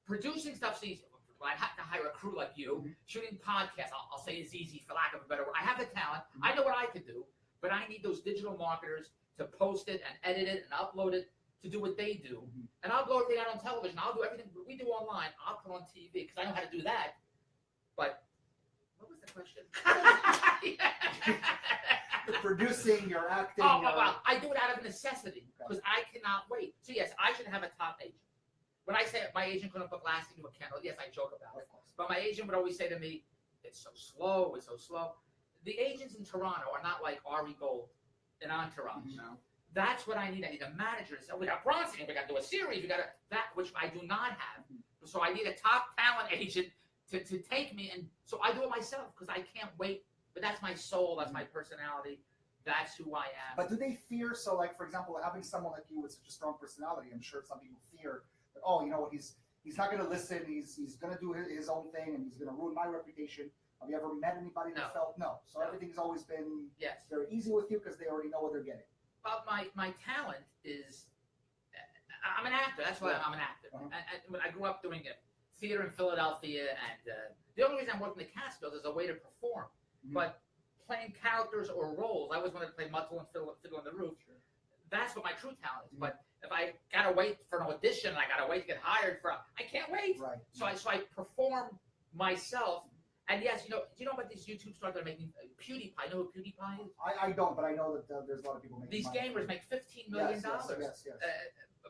Producing stuff's easy. Well, I have to hire a crew like you. Shooting podcasts, I'll say is easy for lack of a better word. I have the talent. I know what I can do, but I need those digital marketers to post it and edit it and upload it to do what they do. And I'll go everything out on television. I'll do everything we do online. I'll put on TV because I know how to do that. But what was the question? You're producing, you're acting. Oh, well, I do it out of necessity because I cannot wait. So yes, I should have a top agent. When I say my agent couldn't put glass into a candle, yes, I joke about it. But my agent would always say to me, "It's so slow. It's so slow." The agents in Toronto are not like Ari Gold in Entourage. No. That's what I need. I need a manager to say, "We got Bronson. We got to do a series. We got to that," which I do not have. So I need a top talent agent to take me, and so I do it myself because I can't wait. But that's my soul. That's my personality. That's who I am. But do they fear? So, like for example, having someone like you with such a strong personality, I'm sure some people fear that, oh, you know what, he's not going to listen. He's going to do his own thing, and he's going to ruin my reputation. Have you ever met anybody that felt no? So everything's always been very easy with you because they already know what they're getting. Well, my talent is, I'm an actor. That's why I'm an actor. And when I grew up doing theater in Philadelphia, and the only reason I'm working the Catskills is a way to perform. But playing characters or roles, I always wanted to play Muttle and Fiddle on the Roof. That's what my true talent is. But if I gotta wait for an audition, and I gotta wait to get hired for, I can't wait. Right. So I perform myself. And yes, do you know about these YouTube stars that are making PewDiePie? You know who PewDiePie is? I don't, but I know that there's a lot of people making these money. gamers make $15 million. Yes.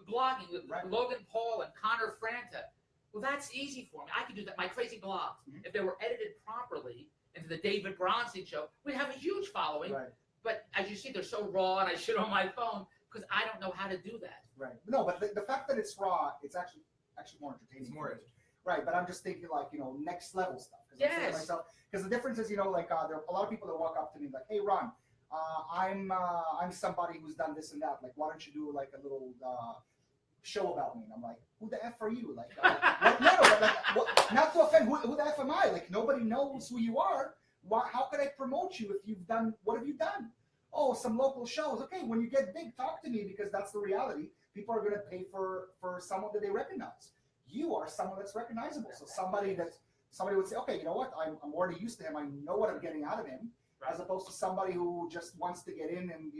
Blogging with Logan Paul and Connor Franta. Well, that's easy for me. I could do that. My crazy blogs, if they were edited properly into the David Bronson show, we'd have a huge following. Right. But as you see, they're so raw, and I shoot on my phone because I don't know how to do that. Right. No, but the fact that it's raw, it's actually more entertaining. It's more entertaining. Right, but I'm just thinking like, next level stuff. Because the difference is, there are a lot of people that walk up to me like, "Hey, Ron, I'm somebody who's done this and that. Like, why don't you do like a little show about me?" And I'm like, "Who the F are you?" Like, not to offend, who the F am I? Like, nobody knows who you are. How could I promote you if you've done, what have you done? Oh, some local shows. Okay, when you get big, talk to me because that's the reality. People are going to pay for someone that they recognize. You are someone that's recognizable. So somebody would say, "Okay, you know what? I'm already used to him. I know what I'm getting out of him," as opposed to somebody who just wants to get in and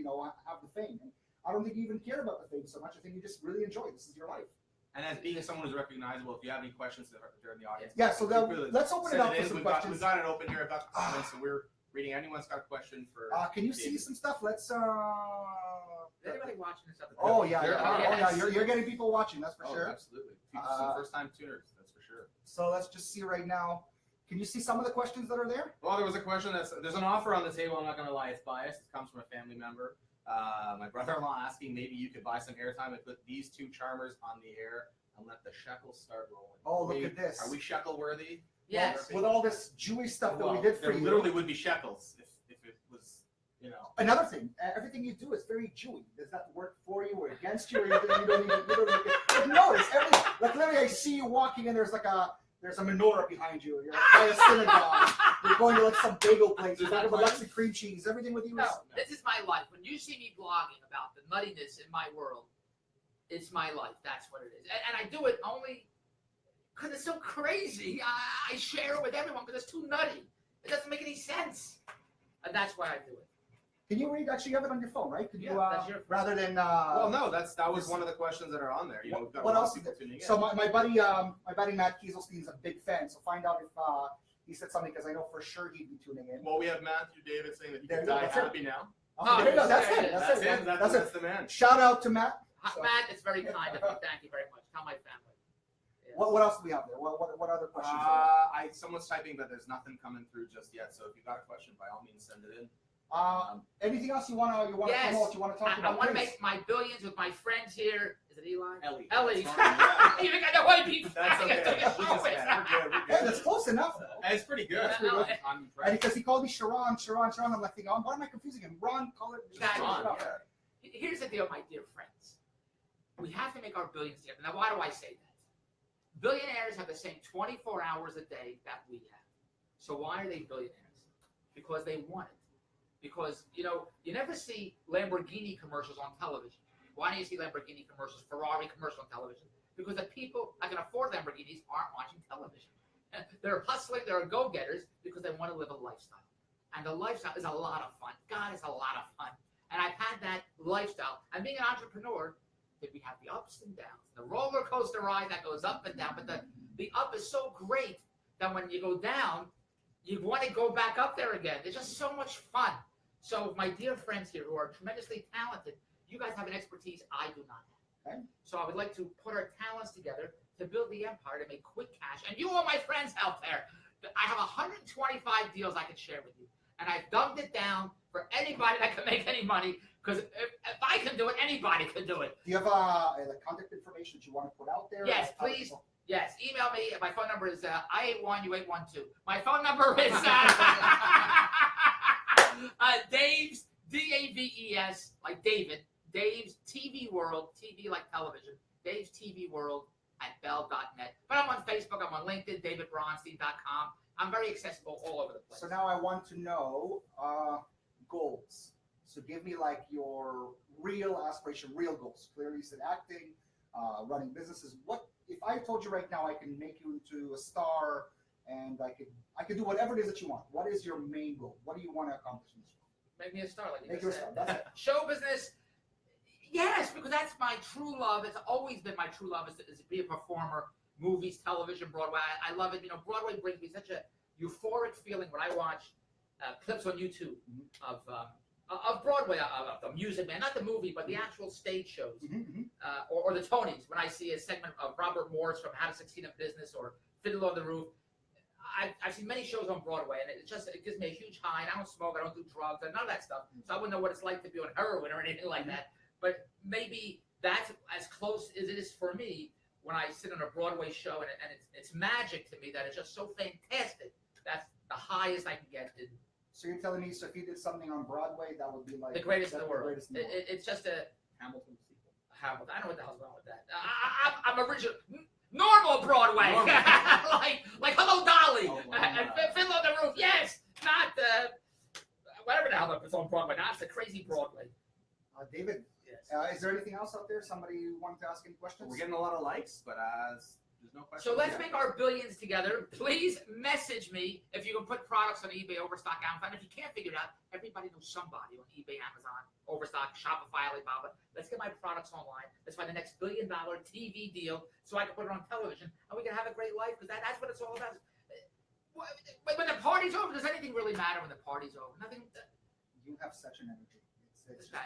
have the fame. And I don't think you even care about the fame so much. I think you just really enjoy it. This is your life. And as being someone who's recognizable, if you have any questions that are in the audience, so let's open it up for some questions. We've got it open here. I've got the comments, so we're reading. Anyone's got a question for? Can you see some stuff? Let's. Is anybody watching this? Oh yeah. You're getting people watching. That's for sure. Absolutely. Some first-time tuners. That's for sure. So let's just see right now. Can you see some of the questions that are there? Well, there was a question there's an offer on the table. I'm not going to lie, it's biased. It comes from a family member. My brother-in-law asking maybe you could buy some airtime and put these two charmers on the air and let the shekels start rolling. Oh, look at this. Are we shekel worthy? Yes. With all this Jewish stuff that we did for you. There literally would be shekels if it was, Another thing, everything you do is very Jewy. Does that work for you or against you? Or you don't even notice. Like literally, I see you walking in. There's a menorah behind you. You're by a synagogue. You're going to like some bagel place. You're talking about Lexi cream cheese. Everything with you. No, this is my life. When you see me blogging about the nuttiness in my world, it's my life. That's what it is. And I do it only because it's so crazy. I share it with everyone because it's too nutty. It doesn't make any sense. And that's why I do it. Can you read? Actually, you have it on your phone, right? Could you, that's your rather than. Well, no, that was one of the questions that are on there. We've got what a lot else? of people tuning in. So my buddy Matt Kieselstein's a big fan. So find out if he said something because I know for sure he'd be tuning in. Well, we have Matthew David saying that he can die happy now. Oh, there you go. That's there it. it is. That's it. him. That's the man. Shout out to Matt. So, Matt, it's very kind of you. Thank you very much. Tell my family. Yeah. what else do we have there? What other questions? Someone's typing that there's nothing coming through just yet. So if you got a question, by all means, send it in. Anything else you wanna Yes. promote? You wanna talk about? I want to please? make my billions with my friends here. Is it Eli? Ellie. Ellie. That's fine, Even got the white people. That's okay. I took a We're show just with. mad. We're good. Hey, that's close enough though. It's pretty good. That's pretty good. I'm And impressed. because he called me ShaRon. I'm like thinking, why am I confusing him? Ron, call it Guys, ShaRon. Ron, yeah. Here's the deal, my dear friends. We have to make our billions together. Now, why do I say that? Billionaires have the same 24 hours a day that we have. So why are they billionaires? Because they want it. Because, you never see Lamborghini commercials on television. Why do you see Lamborghini commercials, Ferrari commercials on television? Because the people that can afford Lamborghinis aren't watching television. They're hustling, they're go-getters because they want to live a lifestyle. And the lifestyle is a lot of fun. God, it's a lot of fun. And I've had that lifestyle. And being an entrepreneur, we have the ups and downs. The roller coaster ride that goes up and down. But the up is so great that when you go down, you want to go back up there again. It's just so much fun. So my dear friends here who are tremendously talented, you guys have an expertise I do not have. Okay. So I would like to put our talents together to build the empire, to make quick cash. And you all my friends out there, I have 125 deals I can share with you. And I've dumbed it down for anybody that can make any money. Because if I can do it, anybody can do it. Do you have contact information that you want to put out there? Yes, please. Yes, email me. My phone number is I81U812. My phone number is Dave's, Daves, like David, Dave's TV World, TV like television, Dave's TV World @bell.net. But I'm on Facebook, I'm on LinkedIn, davidbronstein.com. I'm very accessible all over the place. So now I want to know goals. So give me like your real aspiration, real goals. Clearly you said acting, running businesses. What if I told you right now I can make you into a star and I could do whatever it is that you want? What is your main goal? What do you want to accomplish in this world? Make me a star, like you Make you a just star. said. That's it. Show business, yes, because that's my true love. It's always been my true love is to be a performer, movies, television, Broadway. I love it. Broadway brings me such a euphoric feeling when I watch clips on YouTube of Broadway, of the music, man, not the movie, but the actual stage shows, or the Tonys. When I see a segment of Robert Morris from How to Succeed in Business or Fiddler on the Roof, I've seen many shows on Broadway, and it gives me a huge high. And I don't smoke, I don't do drugs, and none of that stuff. So I wouldn't know what it's like to be on heroin or anything like that. But maybe that's as close as it is for me when I sit on a Broadway show, and it's magic to me that it's just so fantastic. That's the highest I can get. So you're telling me, so if you did something on Broadway, that would be like The greatest in the world. greatest in the world. It's just a Hamilton sequel. Hamilton. I don't know what the hell's wrong with that. I'm original, normal Broadway, Normal. like Hello Dolly, Oh, and Fiddler on the Roof. Yes, not whatever the hell it's on Broadway. Not the crazy Broadway. David, Yes. is there anything else out there? Somebody wanted to ask any questions? We're getting a lot of likes, but there's no question. So let's make our billions together. Please message me if you can put products on eBay, Overstock, Amazon. If you can't figure it out, everybody knows somebody on eBay, Amazon, Overstock, Shopify, Alibaba. Let's get my products online. Let's find the next $1 billion TV deal so I can put it on television and we can have a great life because that's what it's all about. When the party's over, does anything really matter when the party's over? Nothing. You have such an energy.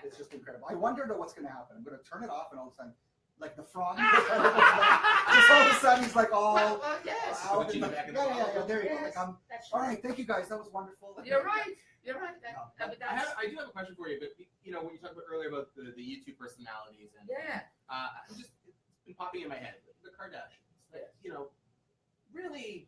It's just incredible. I wonder though what's going to happen. I'm going to turn it off and all of a sudden, like the frog, just all of a sudden he's like all Well, yes. out Put in you the, back in the yeah, there you go. Yes, Like, that's all right. right, thank you guys. That was wonderful. You're right. You're right. I do have a question for you, but when you talked about earlier about the YouTube personalities and Yeah. it's been popping in my head. The Kardashians, really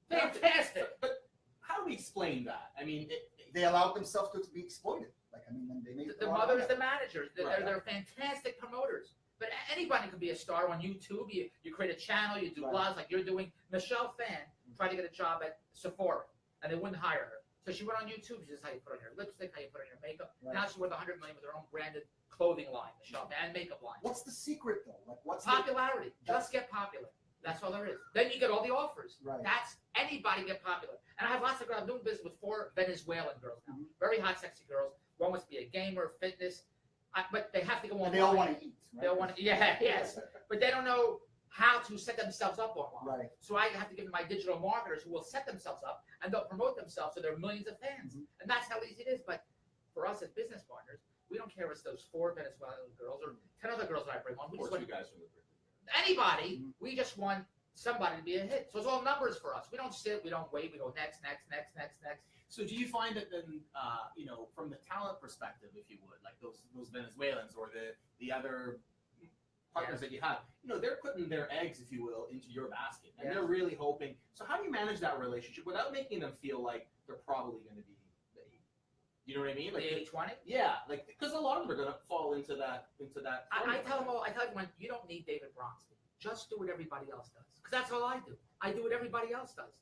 Fantastic. But how do we explain that? I mean, They allowed themselves to be exploited. Like they made The a lot of mothers, money. the managers, they're fantastic promoters. But anybody can be a star on YouTube. You create a channel, you do Right. blogs like you're doing. Michelle Phan tried to get a job at Sephora, and they wouldn't hire her. So she went on YouTube. She says how you put on your lipstick, how you put on your makeup. Right. Now she's worth $100 million with her own branded clothing line, Michelle Phan, and makeup line. What's the secret though? Like what's Popularity. Just get popular. That's all there is. Then you get all the offers. Right. That's anybody get popular. And I have lots of girls. I'm doing business with 4 Venezuelan girls now. Mhm. Very hot, sexy girls. One wants to be a gamer, fitness, but they have to go online. And they all want to eat. Right? They all want to, yes. But they don't know how to set themselves up online. Right. So I have to give them my digital marketers who will set themselves up and they'll promote themselves so there are millions of fans. Mhm. And that's how easy it is. But for us as business partners, we don't care if it's those 4 Venezuelan girls or 10 other girls that I bring on. We Or just want two guys from the Prickly. anybody. We just want somebody to be a hit. So it's all numbers for us. We don't sit, we don't wait, we go next. So do you find that then, from the talent perspective, if you would, like those Venezuelans or the other partners that you have, they're putting their eggs, if you will, into your basket, and they're really hoping. So how do you manage that relationship without making them feel like they're probably going to be, you know what I mean? Like The 80-20? Yeah, like because a lot of them are going to fall into that. I tell them, you don't need David Bronski. Just do what everybody else does. Because that's all I do. I do what everybody else does.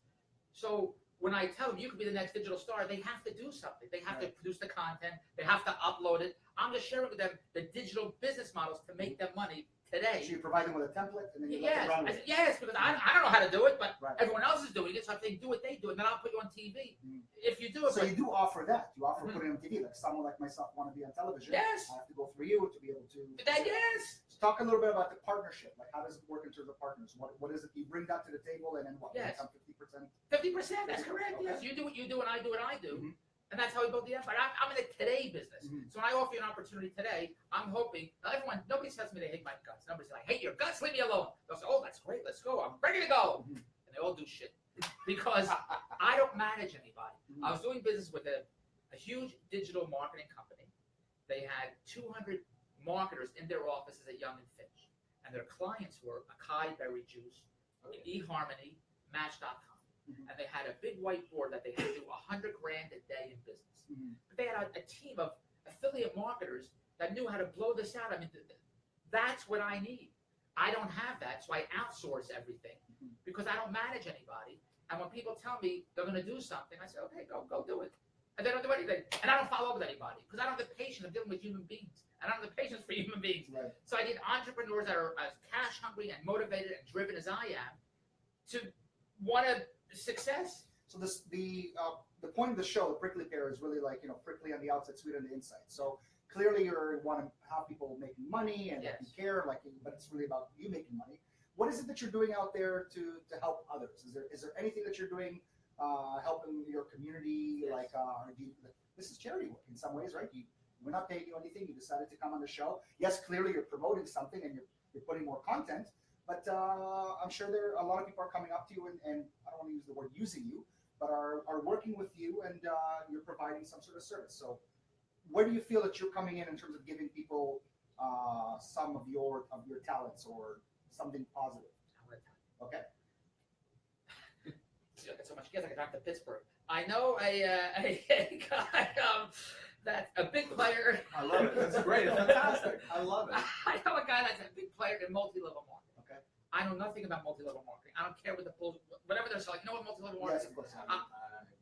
So when I tell them you could be the next digital star, they have to do something. They have to produce the content. They have to upload it. I'm just sharing with them the digital business models to make them money today. So you provide them with a template, and then you let them run with it. Yes, because I don't know how to do it, but everyone else is doing it. So if they do what they do, and then I'll put you on TV. If you do it, so you do offer that. You offer putting on TV. Like someone like myself want to be on television. Yes. I have to go through you to be able to. Yes. So talk a little bit about the partnership. Like how does it work in terms of partners? What is it? You bring that to the table, and then what? Yes. 50%. 50%. That's correct. Okay. Yes. You do what you do, and I do what I do. And that's how we build the empire. I'm in the today business. So when I offer you an opportunity today, I'm hoping, nobody tells me they hate my guts. Nobody's like, I hate your guts, leave me alone. They'll say, oh, that's great, let's go. I'm ready to go. And they all do shit. Because I don't manage anybody. I was doing business with a huge digital marketing company. They had 200 marketers in their offices at Young & Finch. And their clients were Acai Berry Juice, eHarmony, Match.com. And they had a big whiteboard that they had to do $100,000 a day in business. But they had a team of affiliate marketers that knew how to blow this out. I mean, that's what I need. I don't have that, so I outsource everything because I don't manage anybody. And when people tell me they're going to do something, I say, okay, go do it. And they don't do anything. And I don't follow up with anybody because I don't have the patience of dealing with human beings. I don't have the patience for human beings. Right. So I need entrepreneurs that are as cash hungry and motivated and driven as I am to want to success. So the point of the show, the Prickly Pair, is really like prickly on the outside, sweet on the inside. So clearly you want to have people making money and you care, but it's really about you making money. What is it that you're doing out there to help others? Is there anything that you're doing helping your community? Like this is charity work in some ways, right? We're not paying you anything. You decided to come on the show. Yes, clearly you're promoting something and you're putting more content. But I'm sure a lot of people are coming up to you and I don't want to use the word using you, but are working with you and you're providing some sort of service. So where do you feel that you're coming in terms of giving people some of your talents or something positive? Okay. I got so much guess I could talk to Pittsburgh. I know a guy that's a big player. I love it. That's great. It's fantastic. I love it. I know a guy that's a big player in multi-level marketing. Okay. I know nothing about multi-level marketing. I don't care what whatever they're selling. You know what multi-level marketing is?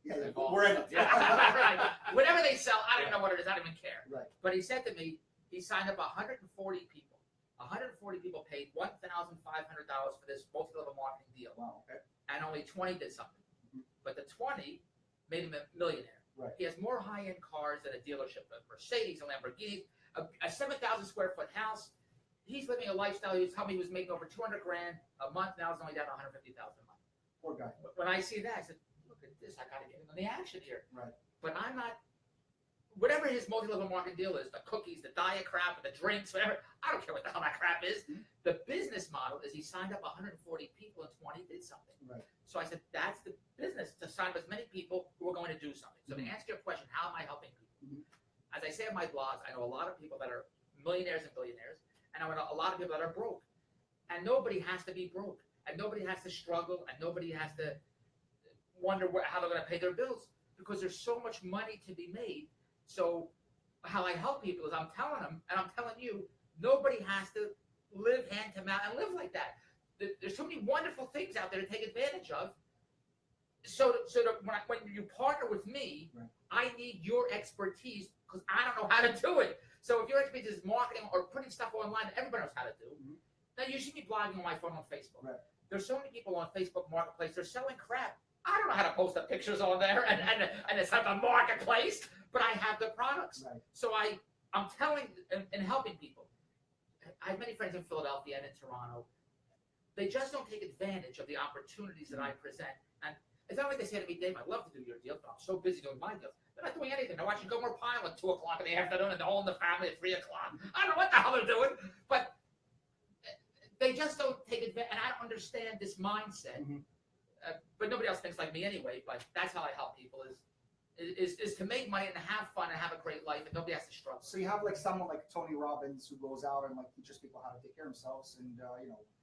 Yes, of course. We're in it. Right. Whatever they sell, I don't know what it is. I don't even care. Right. But he said to me, he signed up 140 people. 140 people paid $1,500 for this multi-level marketing deal. Wow. Okay. And only 20 did something. But the 20 made him a millionaire. Right. He has more high-end cars than a dealership, a Mercedes, a Lamborghini, a 7,000 square foot house. He's living a lifestyle. He was telling me he was making over $200,000 a month. Now it's only down to $150,000 a month. Poor guy. When I see that, I said, look at this. I got to get in on the action here. Right. But I'm not. Whatever his multi-level marketing deal is, the cookies, the diet crap, the drinks, whatever, I don't care what the hell that crap is. The business model is he signed up 140 people and 20 did something. Right. So I said, that's the business, to sign up as many people who are going to do something. So to answer your question, how am I helping people? As I say in my blogs, I know a lot of people that are millionaires and billionaires, and I know a lot of people that are broke. And nobody has to be broke. And nobody has to struggle, and nobody has to wonder how they're going to pay their bills, because there's so much money to be made. So how I help people is I'm telling them, and I'm telling you, nobody has to live hand to mouth and live like that. There's so many wonderful things out there to take advantage of. So when you partner with me, right, I need your expertise because I don't know how to do it. So if your expertise is marketing or putting stuff online that everybody knows how to do, now you see me blogging on my phone on Facebook. Right. There's so many people on Facebook Marketplace, they're selling crap. I don't know how to post the pictures on there and it's like a marketplace, but I have the products. Right. So I'm telling and helping people. I have many friends in Philadelphia and in Toronto. They just don't take advantage of the opportunities that I present. And it's not like they say to me, Dave, I'd love to do your deal, but I'm so busy doing my deals. They're not doing anything. They're watching Gomer Pyle at 2 o'clock in the afternoon and All in the Family at 3 o'clock. I don't know what the hell they're doing, but they just don't take advantage. And I don't understand this mindset. But nobody else thinks like me anyway. But that's how I help people is to make money and have fun and have a great life, and nobody has to struggle. So you have like someone like Tony Robbins who goes out and like teaches people how to take care of themselves and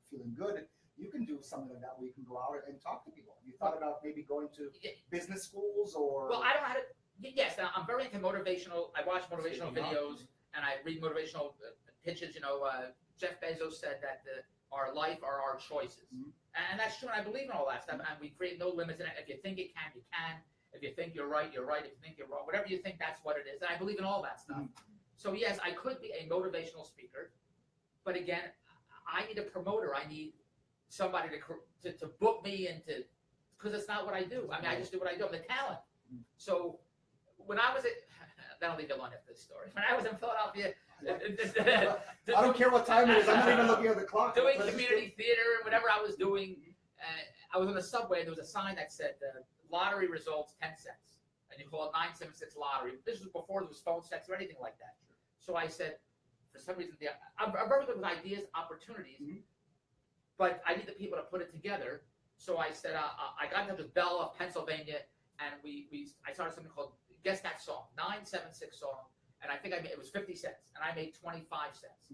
feeling good. You can do something like that where you can go out and talk to people. You thought about maybe going to business schools or? Well, I don't know how to. Yes, I'm very into motivational. I watch motivational videos and I read motivational pitches. Jeff Bezos said that our life are our choices, and that's true. And I believe in all that stuff. And we create no limits. And if you think it can, you can. If you think you're right, you're right. If you think you're wrong, whatever you think, that's what it is. And I believe in all that stuff. So yes, I could be a motivational speaker, but again, I need a promoter. I need somebody to book me into, because it's not what I do. I mean, I just do what I do. I'm the talent. So when I was then I'll leave it alone after this story. When I was in Philadelphia, I don't care what time it is. I'm not even looking at the clock. Doing community theater and whatever I was doing, I was on the subway and there was a sign that said lottery results 10 cents. And you call it 976 lottery. This was before there was phone sex or anything like that. So I said, for some reason, I'm very good with ideas, opportunities, but I need the people to put it together. So I said, I got in touch with Bell of Pennsylvania, and I started something called Guess That Song, 976 song, and I think it was 50 cents, and I made 25 cents.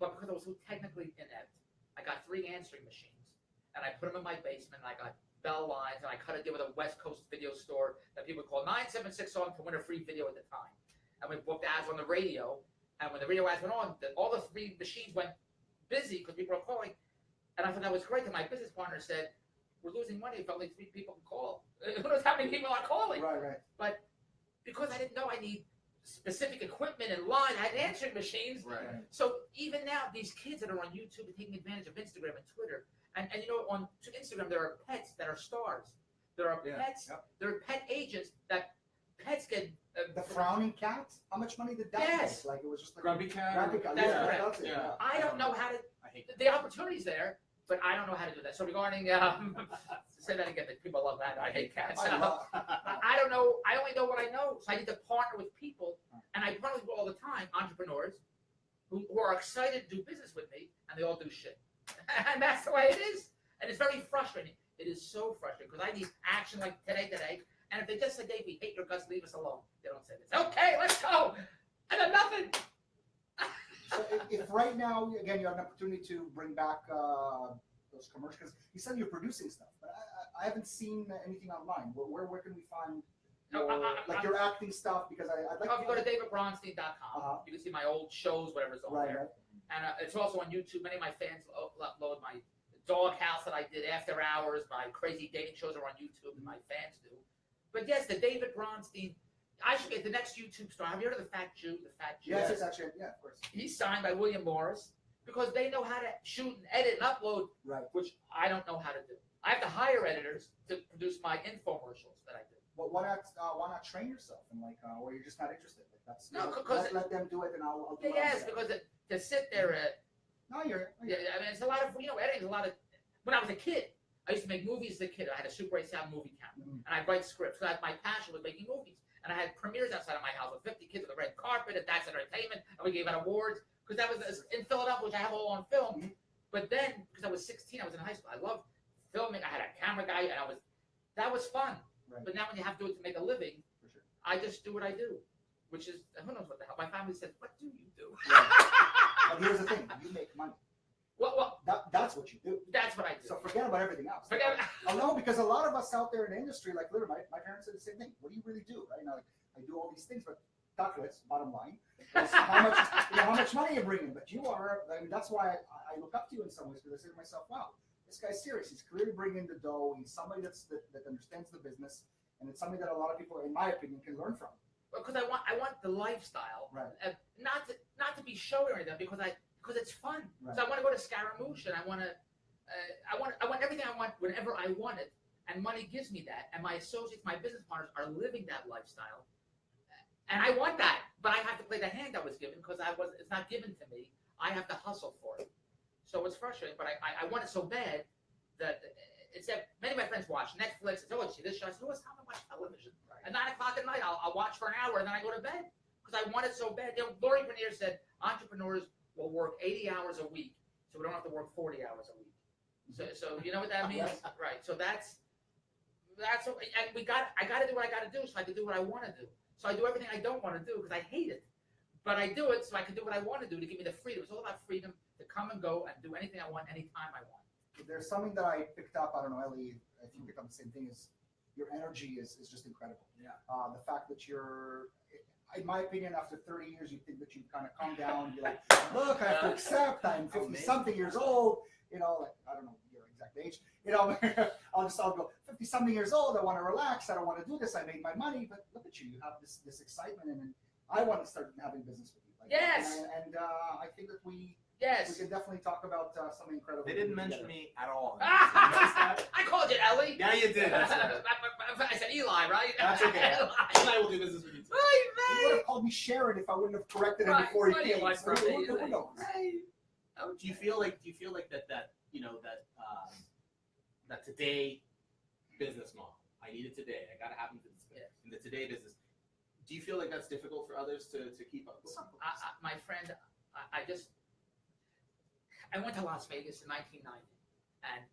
But because I was so technically inept, I got 3 answering machines, and I put them in my basement, and I got Bell lines, and I cut a deal with a West Coast video store that people call 976 song to win a free video at the time. And we booked ads on the radio, and when the radio ads went on, all the 3 machines went busy because people were calling. And I thought that was great. And my business partner said, "We're losing money if only 3 people can call. Who knows how many people are calling?" Right. But because I didn't know I need specific equipment and line, I had answering machines. Right. So even now, these kids that are on YouTube are taking advantage of Instagram and Twitter. And on Instagram, there are pets that are stars. There are pets. There are pet agents that pets get. The frowning cat? How much money did that Yes. make? Like it was just like Grumpy cat. Grumpy cat. That's Yeah, correct. that's it. Yeah. I don't know how to. I hate that. The opportunity's there, but I don't know how to do that. So regarding, say that again, that people love that. I hate cats. I don't know. I only know what I know. So I need to partner with people, and I partner with all the time, entrepreneurs who are excited to do business with me, and they all do shit. And that's the way it is. And it's very frustrating. It is so frustrating because I need action like today. And if they just say, "Dave, we hate your guts, leave us alone," they don't say this. Okay, let's go. And then nothing. So if right now, again, you have an opportunity to bring back those commercials, because you said you're producing stuff, but I haven't seen anything online. Where can we find your acting stuff? Because I'd like if you go to davidbronstein.com, you can see my old shows, whatever's on there. Right. And it's also on YouTube. Many of my fans upload my dog house that I did after hours. My crazy dating shows are on YouTube, and my fans do. But yes, the David Bronstein. I should get the next YouTube star. Have you heard of the Fat Jew? The Fat Jew. Yes, it's actually, of course. He's signed by William Morris because they know how to shoot and edit and upload, which I don't know how to do. I have to hire editors to produce my infomercials that I do. But why not train yourself and or you're just not interested? Like that's let them do it and I'll do it. Yes, because to sit there no, you're I mean, it's a lot of editing. A lot of when I was a kid. I used to make movies as a kid. I had a Super 8 sound movie camera, and I'd write scripts. So my passion was making movies. And I had premieres outside of my house with 50 kids with a red carpet, and That's Entertainment, and we gave out awards. Because that was in Philadelphia, which I have all on film. But then, because I was 16, I was in high school. I loved filming. I had a camera guy, and that was fun. Right. But now when you have to do it to make a living, for sure. I just do what I do, which is, who knows what the hell. My family says, "What do you do?" But here's the thing, you make money. Well, that's what you do. That's what I do. So forget about everything else. I know, because a lot of us out there in the industry, like literally, my parents said the same thing. What do you really do, right? Like I do all these things, but calculates, bottom line, is how much money you're bringing. But you are, that's why I look up to you in some ways, because I say to myself, wow, this guy's serious. He's clearly bringing the dough. He's somebody that understands the business, and it's something that a lot of people, in my opinion, can learn from. Because I want the lifestyle, right? Not to be showy or anything, because it's fun. Right. So I want to go to Scaramouche, and I want everything I want whenever I want it, and money gives me that. And my associates, my business partners, are living that lifestyle, and I want that. But I have to play the hand I was given because it's not given to me. I have to hustle for it. So it's frustrating, but I want it so bad that it's that many of my friends watch Netflix. It's, oh, see this show. I said, oh, it's time to watch television. At 9 o'clock at night, I'll watch for an hour and then I go to bed because I want it so bad. You know, Lori Greiner said entrepreneurs will work 80 hours a week, so we don't have to work 40 hours a week. So you know what that means, right? So that's what, and I got to do what I got to do so I can do what I want to do. So I do everything I don't want to do because I hate it, but I do it so I can do what I want to do to give me the freedom. It's all about freedom to come and go and do anything I want anytime I want. There's something that I picked up. I don't know, Ellie, if you picked up the same thing. Is your energy is just incredible. Yeah. The fact that you're, in my opinion, after 30 years, you think that you kind of calm down. You're like, look, I have to accept. I'm 50-something years old. You know, like, I don't know your exact age. You know, I'll go 50-something years old. I want to relax. I don't want to do this. I made my money, but look at you. You have this excitement, and I want to start having business with you. Like, yes. And I think that we can definitely talk about something incredible. They didn't mention me at all. I called you Ellie. Yeah, you did. That's right. I said Eli, right? That's okay. Eli will do business with you too. You would have called me ShaRon if I wouldn't have corrected him before he came. Do you feel like that you know that today business model? I need it today. I gotta happen in the today business. Do you feel like that's difficult for others to keep up with? My friend, I went to Las Vegas in 1990, and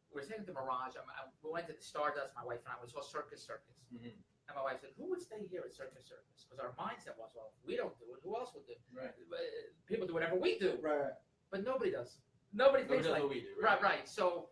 we were taking the Mirage. We went to the Stardust, my wife and I. We saw Circus. Mm-hmm. And my wife said, who would stay here at Circus? Because our mindset was, well, if we don't do it, who else would do it? Right. People do whatever we do. Right. But nobody does. Nobody thinks like what we do. Right. So,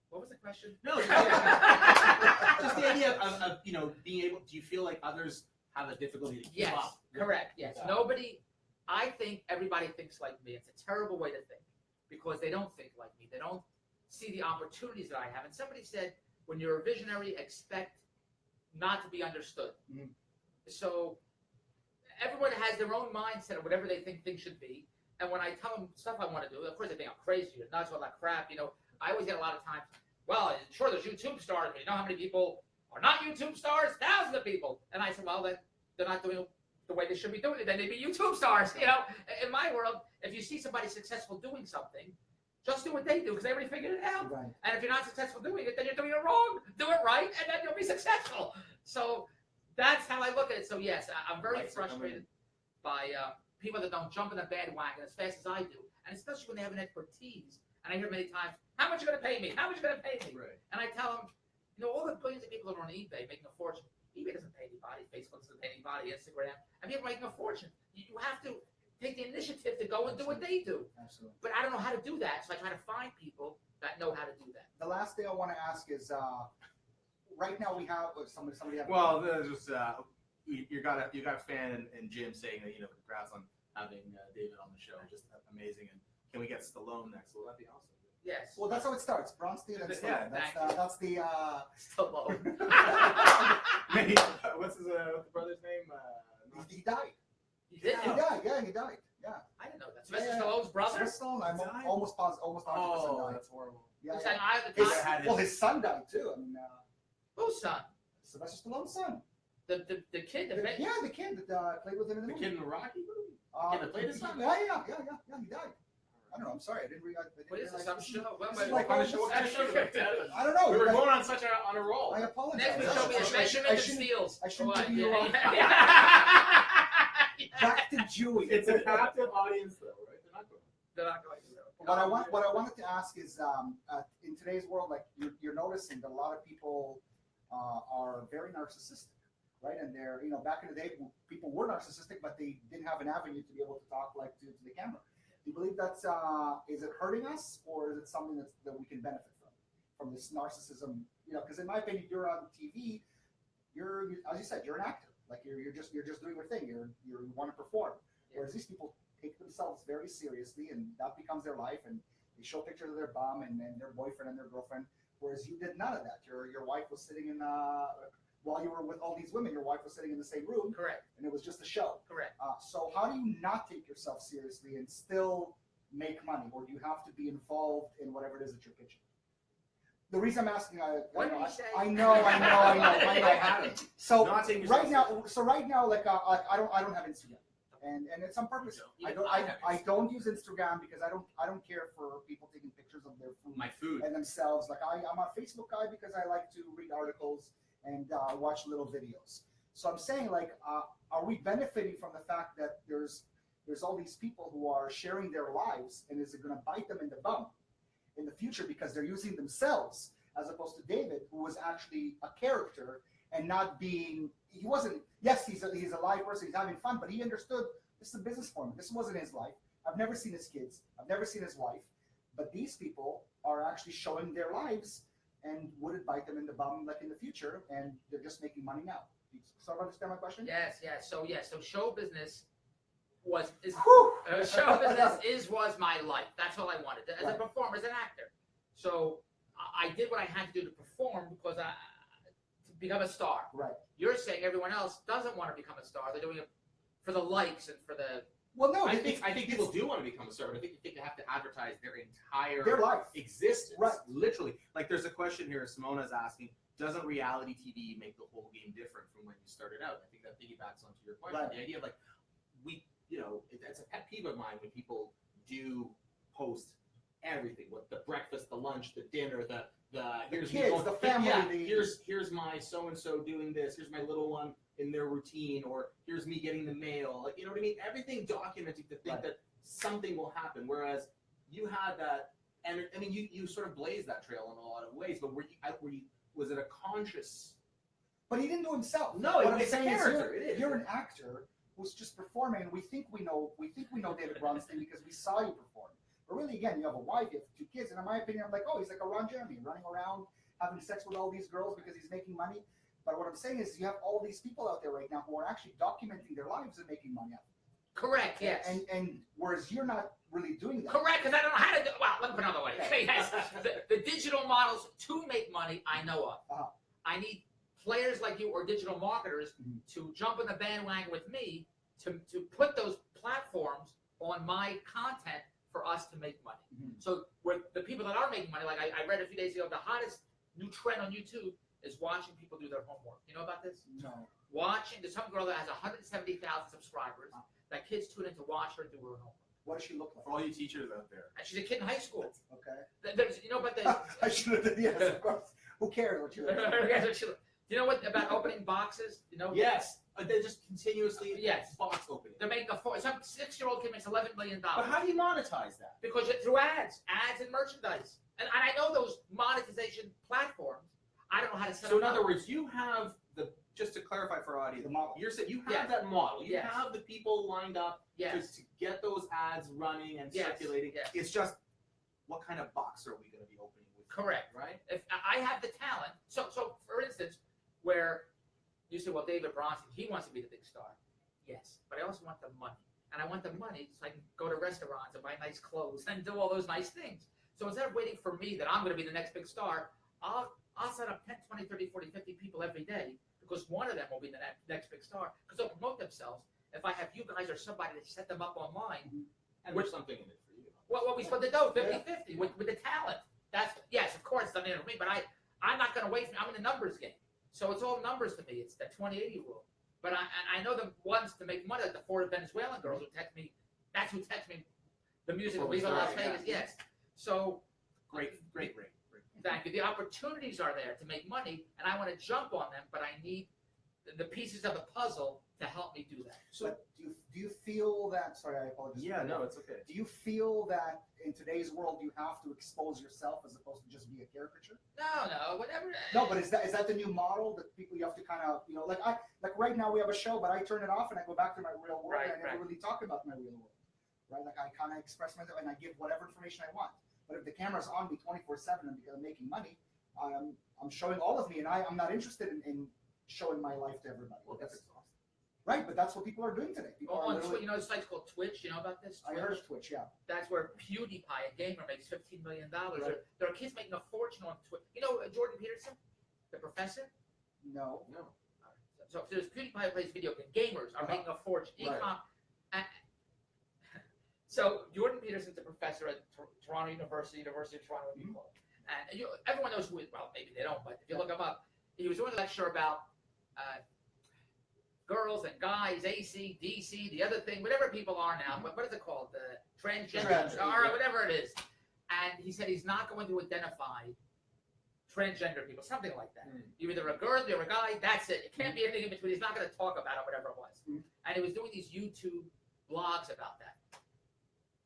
what was the question? No, just the idea of being able. Do you feel like others have a difficulty to keep up? Correct. Yes. Nobody. I think everybody thinks like me. It's a terrible way to think because they don't think like me. They don't see the opportunities that I have. And somebody said, when you're a visionary, expect not to be understood. Mm-hmm. So everyone has their own mindset of whatever they think things should be. And when I tell them stuff I want to do, of course they think I'm crazy or nuts, all that crap. You know, I always get a lot of times, well, sure, there's YouTube stars, but you know how many people are not YouTube stars? Thousands of people. And I said, well, then they're not doing the way they should be doing it. Then they'd be YouTube stars. You know, in my world, if you see somebody successful doing something, just do what they do because they already figured it out. Right. And if you're not successful doing it, then you're doing it wrong. Do it right, and then you'll be successful. So that's how I look at it. So yes, I'm very frustrated by people that don't jump in the bandwagon as fast as I do, and especially when they have an expertise. And I hear many times, "How much are you going to pay me? How much are you going to pay me?" Right. And I tell them, you know, all the billions of people that are on eBay making a fortune. eBay doesn't pay anybody. Facebook doesn't pay anybody. Instagram, and people are making a fortune. You have to take the initiative to go and do what they do. Absolutely. But I don't know how to do that, so I try to find people that know how to do that. The last thing I want to ask is, right now we have somebody. Well, there's just you got a fan in Jim saying that congrats on having David on the show, just amazing. And can we get Stallone next? Well, that'd be awesome. Yes. Well, that's how it starts. Bronstein and Stallone. That's the Stallone. What's his brother's name? He died. He did. He died. Yeah, he died. Yeah. I didn't know that. Sylvester Stallone's brother. Sylvester Stallone. I'm almost positive. Almost 100% died. That's horrible. Yeah. His son died too. I mean. Whose son? Sylvester Stallone's son. The kid. The kid that played with him in the movie. The kid in the Rocky movie. That played his son. Yeah. He died. I don't know. I'm sorry. I didn't realize. What is this? I'm sure. I don't know. We were going on a roll. I apologize. Next week, show me a measurement of steals. I shouldn't give you wrong. Back to Jewy. It's an active audience, though, right? They're not going to. What I wanted to ask is, in today's world, like you're noticing that a lot of people are very narcissistic, right? And they're, back in the day, people were narcissistic, but they didn't have an avenue to be able to talk like to the camera. Do you believe that's is it hurting us, or is it something that we can benefit from this narcissism? Because in my opinion, you're on TV, you're as you said, you're an actor. Like you're just doing your thing. You want to perform. Whereas these people take themselves very seriously, and that becomes their life. And they show pictures of their bum and their boyfriend and their girlfriend. Whereas you did none of that. Your wife was sitting in while you were with all these women, your wife was sitting in the same room. Correct. And it was just a show. Correct. So how do you not take yourself seriously and still make money, or do you have to be involved in whatever it is that you're pitching? The reason I'm asking, I know. So right now, like I don't have Instagram. and it's on purpose. Even I don't use Instagram because I don't care for people taking pictures of their food, my food. and themselves. Like I'm a Facebook guy because I like to read articles and watch little videos. So I'm saying, like, are we benefiting from the fact that there's all these people who are sharing their lives, and is it going to bite them in the bum in the future because they're using themselves, as opposed to David, who was actually a character and not being, he wasn't, yes, he's a live person, he's having fun, but he understood this is a business for him. This wasn't his life. I've never seen his kids. I've never seen his wife. But these people are actually showing their lives, and would it bite them in the bum like in the future, and they're just making money now. Do you sort of understand my question? Yes. So show business was my life. That's all I wanted as a performer, as an actor. So I did what I had to do to perform because to become a star. Right. You're saying everyone else doesn't want to become a star. They're doing it for the likes and for the. Well, no, I think people do want to become a star, but I think they have to advertise their entire life existence. Right. Literally. Like, there's a question here. Simona's asking, doesn't reality TV make the whole game different from when you started out? I think that piggybacks onto your question. Right. The idea of, like, it's a pet peeve of mine when people do post everything, what the breakfast, the lunch, the dinner, the here's kids, me going, the family. Yeah, here's my so and so doing this. Here's my little one in their routine, or here's me getting the mail. Like, you know what I mean? Everything documented to think that something will happen. Whereas you had that, and I mean, you sort of blazed that trail in a lot of ways. But was it a conscious? But he didn't do himself. No, what it's I'm a saying character. is you're an actor who's just performing, and we think we know David Bronstein because we saw you perform. But really, again, you have a wife, you have 2 kids, and in my opinion, I'm like, oh, he's like a Ron Jeremy, running around having sex with all these girls because he's making money. But what I'm saying is, you have all these people out there right now who are actually documenting their lives and making money out of it. Correct. Yes. And whereas you're not really doing that. Correct, because I don't know how to do. Well, let me put it another way. Yes, the digital models to make money, I know of. I need players like you or digital marketers to jump in the bandwagon with me to put those platforms on my content for us to make money. So with the people that are making money, like I read a few days ago, the hottest new trend on YouTube is watching people do their homework. You know about this? No. There's some girl that has 170,000 subscribers that kids tune in to watch her do her homework. What does she look like? For all you teachers out there. And she's a kid in high school. Okay. There's, but I should have. Yes, of course. Who cares what you look like? Do you know what about opening boxes? Yes. They're just continuously box opening. They're making some 6-year-old kid makes $11 million. But how do you monetize that? Because through ads and merchandise. And I know those monetization platforms. I don't know how to set them up. So in up. other words, you have just to clarify for our audience, the model. You're saying you have that model. You have the people lined up to get those ads running and circulating. Yes. It's just, what kind of box are we going to be opening with? Correct. Right? If I have the talent. So for instance, where you say, well, David Bronstein, he wants to be the big star. Yes, but I also want the money. And I want the money so I can go to restaurants and buy nice clothes and do all those nice things. So instead of waiting for me that I'm going to be the next big star, I'll set up 10, 20, 30, 40, 50 people every day because one of them will be the next big star because they'll promote themselves. If I have you guys or somebody to set them up online. And there's something in it for you. Well, we split the dough 50-50 with the talent. Yes, of course, it's something for me, but I'm not going to wait. I'm in the numbers game. So it's all numbers to me. It's the 20-80 rule. But I know the ones to make money, like the 4 Venezuelan girls who text me. That's who text me. The music of Viva Las Vegas. Yes. So great. Thank you. The opportunities are there to make money, and I want to jump on them, but I need the pieces of the puzzle to help me do that. So do you feel that? Sorry, I apologize. Yeah, no, it's okay. Do you feel that in today's world you have to expose yourself as opposed to just be a caricature? No, whatever. No, but is that the new model that people you have to kind of like right now we have a show, but I turn it off and I go back to my real world and I never really talk about my real world, right? Like I kind of express myself and I give whatever information I want. But if the camera's on me 24/7 and I'm making money, I'm showing all of me, and I'm not interested in showing my life to everybody. Well, that's exhausting. Right, but that's what people are doing today. People are literally, the site's called Twitch. You know about this? I heard of Twitch, yeah. That's where PewDiePie, a gamer, makes $15 million. Right. There are kids making a fortune on Twitch. You know Jordan Peterson, the professor? No. So there's PewDiePie who plays video games. Gamers are making a fortune. Right. So Jordan Peterson's a professor at Toronto University of Toronto, what you call it. And everyone knows who he is. Well, maybe they don't, but if you look him up, he was doing a lecture about girls and guys, AC, DC, the other thing, whatever people are now. What is it called? Transgender, or whatever it is. And he said he's not going to identify transgender people, something like that. You're either a girl, you're a guy, that's it. It can't be anything in between. He's not going to talk about it, whatever it was. And he was doing these YouTube blogs about that.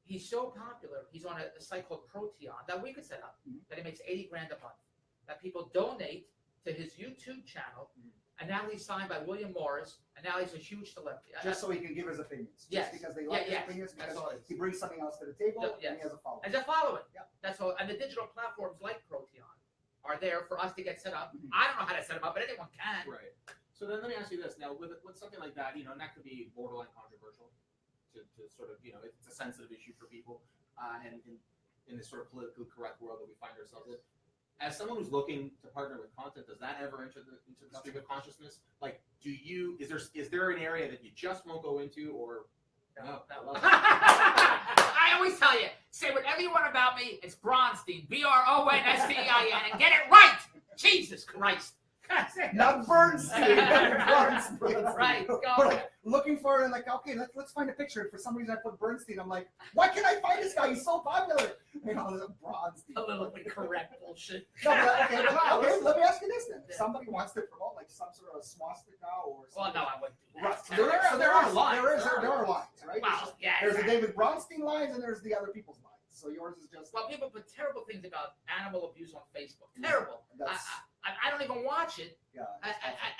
He's so popular, he's on a site called Proteon that we could set up, that he makes 80 grand a month, that people donate to his YouTube channel, and now he's signed by William Morris, and now he's a huge celebrity. Just so he can give his opinions. Yes. Just because they like his opinions, because he brings something else to the table, and he has a following. And just following. That's all. And the digital platforms like Proteon are there for us to get set up. I don't know how to set them up, but anyone can. Right. So then let me ask you this. Now, with something like that, and that could be borderline controversial to sort of, it's a sensitive issue for people, and in this sort of politically correct world that we find ourselves in. As someone who's looking to partner with content, does that ever enter the stream of consciousness? Like, is there an area that you just won't go into, or no? I always tell you, say whatever you want about me. It's Bronstein, Bronstein, and get it right. Jesus Christ. Not Bernstein. Bernstein. Right. We're like looking for it, like, okay, let's find a picture. For some reason, I put Bernstein. I'm like, why can't I find this guy? He's so popular. Bronstein. A little incorrect bullshit. No, okay, let me ask you this then. If somebody wants to promote like some sort of swastika or something. Well, no, I wouldn't do that. Right. So there are lines. There are lines, right? Well, there's the David Bronstein lines, and there's the other people's lines. So yours is just. Well, people put terrible things about animal abuse on Facebook. Terrible. I don't even watch it. Yeah.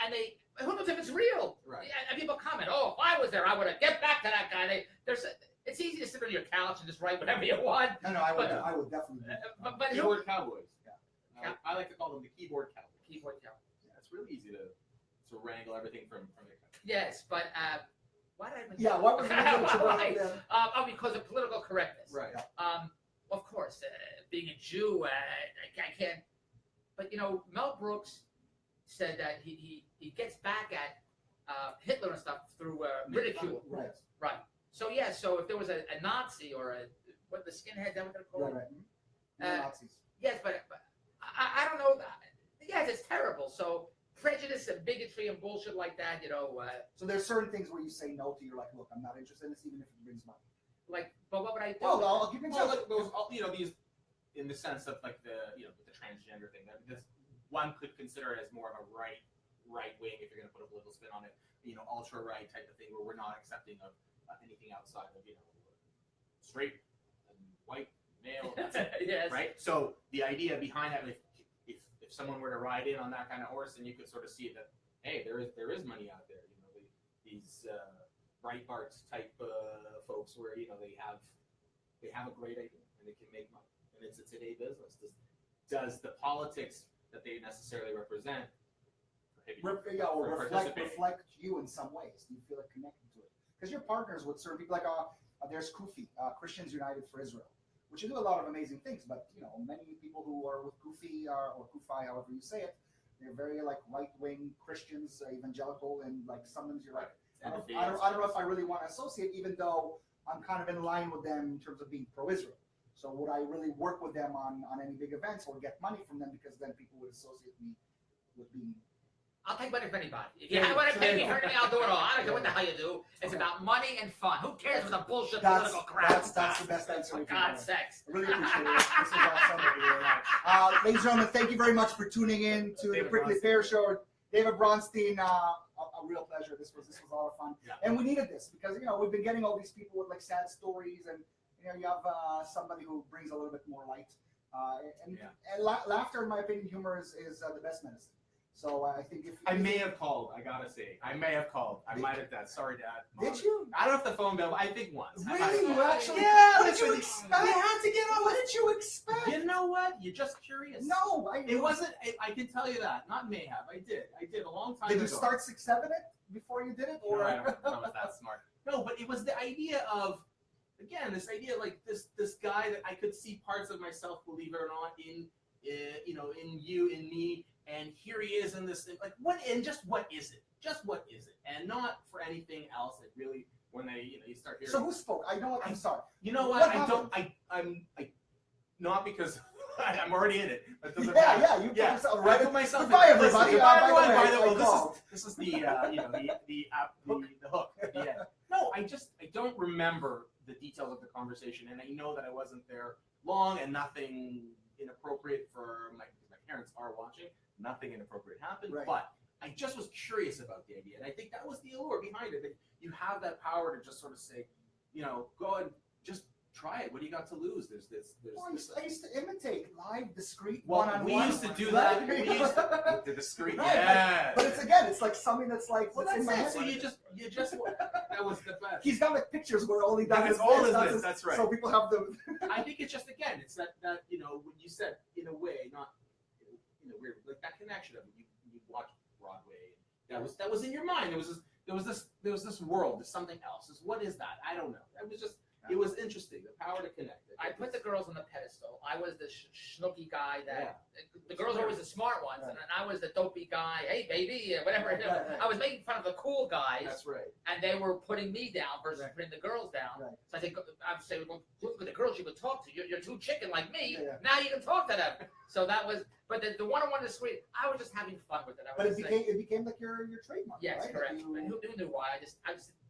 And they, who knows if it's real? Right. And people comment, "Oh, if I was there, I would have get back to that guy." It's easy to sit on your couch and just write whatever you want. No, I would definitely. But keyboard cowboys. Yeah. I like to call them the keyboard cowboys. Keyboard cowboys. Yeah, it's really easy to wrangle everything from the. Yes, but why did I even? Yeah, what was the because of political correctness. Right. Of course, being a Jew, I can't. But Mel Brooks said that he gets back at Hitler and stuff through ridicule. Right. Right. So so if there was a Nazi or the skinheads, that what they're called? Right. Nazis. Yes, but I don't know. Yes, it's terrible. So prejudice and bigotry and bullshit like that, So there's certain things where you say no to. You're like, look, I'm not interested in this, even if it brings money. But what would I do? Well, I'll give you these, in the sense of like the the transgender thing. This one could consider it as more of a right wing, if you're going to put a political spin on it. Ultra right type of thing, where we're not accepting of anything outside of straight and white male. That's it, yes. Right. So the idea behind that, if someone were to ride in on that kind of horse, then you could sort of see that, hey, there is money out there. These Breitbart type folks where they have a great idea and they can make money, and it's a today business. Does the politics that they necessarily represent reflect you in some ways? Do you feel like connected to it? Because you're partners with certain people, like there's Kufi, Christians United for Israel, which you do a lot of amazing things. But many people who are with Kufi or Kufi, however you say it, they're very like right-wing Christians, evangelical, and like sometimes you're like, I don't know if I really want to associate, even though I'm kind of in line with them in terms of being pro-Israel. So would I really work with them on any big events or get money from them, because then people would associate me with being. I'll take money from anybody. If you want to pay me for anything, I'll do it all. I don't care what the hell you do. It's about money and fun. Who cares what the bullshit political crap? That's the best answer. For God's sakes. I really appreciate it. This is awesome. Ladies and gentlemen, thank you very much for tuning in to the Prickly Pear Show. David Bronstein, a real pleasure. This was a lot of fun, and we needed this because we've been getting all these people with like sad stories, and you have somebody who brings a little bit more light, and laughter, in my opinion, humor is the best medicine. So I think if I may have called, I gotta say, I might have done. Sorry, Dad. Mom. Did you? I don't know if the phone bill. I think once. Really? You actually? Yeah. What did you expect? You had to get on. What did you expect? You know what? You're just curious. No, it wasn't. I can tell you that. Not may have. I did a long time ago. Did you start 6-7 it before you did it? Or no, I don't know if I was that smart. No, but it was the idea of, again, this idea like this guy that I could see parts of myself, believe it or not, in you, in me. And here he is in this, like, what is it? Just what is it? And not for anything else. Like, really, when you start hearing. So who spoke? I know what. I'm sorry. You know what? I'm not because I'm already in it. That doesn't Yeah, matter. yeah, you put yourself I right. put myself Goodbye, in. everybody. Goodbye, By the everyone. way, By the way, I called. this is the hook at the end. No, I don't remember the details of the conversation, and I know that I wasn't there long, and nothing inappropriate for my parents are watching. Nothing inappropriate happened, Right. but I just was curious about the idea, and I think that was the allure behind it. That you have that power to just sort of say, go and just try it. What do you got to lose? There's this. I used to imitate live, discreet, Well, one-on-one. we used to do Right? that. We used to the discreet. Right, Yeah. But it's like something that's like Well, that's in my that's it. head. So you just that was the best. He's got like pictures where all he does is all this, is does this. this. That's right. So people have the. I think it's just again, it's that when you said in a way, not in a weird, like that connection of it. You watch Broadway. That was in your mind. There was this world. There's something else. What is that? I don't know. It was interesting. The power to connect. I put the girls on the pedestal. I was the snooky guy that the girls are always the smart ones, Right. and I was the dopey guy. Hey, baby, whatever. Right. I was making fun of the cool guys, That's right. and they were putting me down versus Right. putting the girls down. Right. So I think I would say, well, look at the girls you could talk to. You're too chicken like me. Yeah. Now you can talk to them. So that was, but the one-on-one is sweet. I was just having fun with it. But it became like your trademark. yes, right? correct. Like you- And who knew why? I just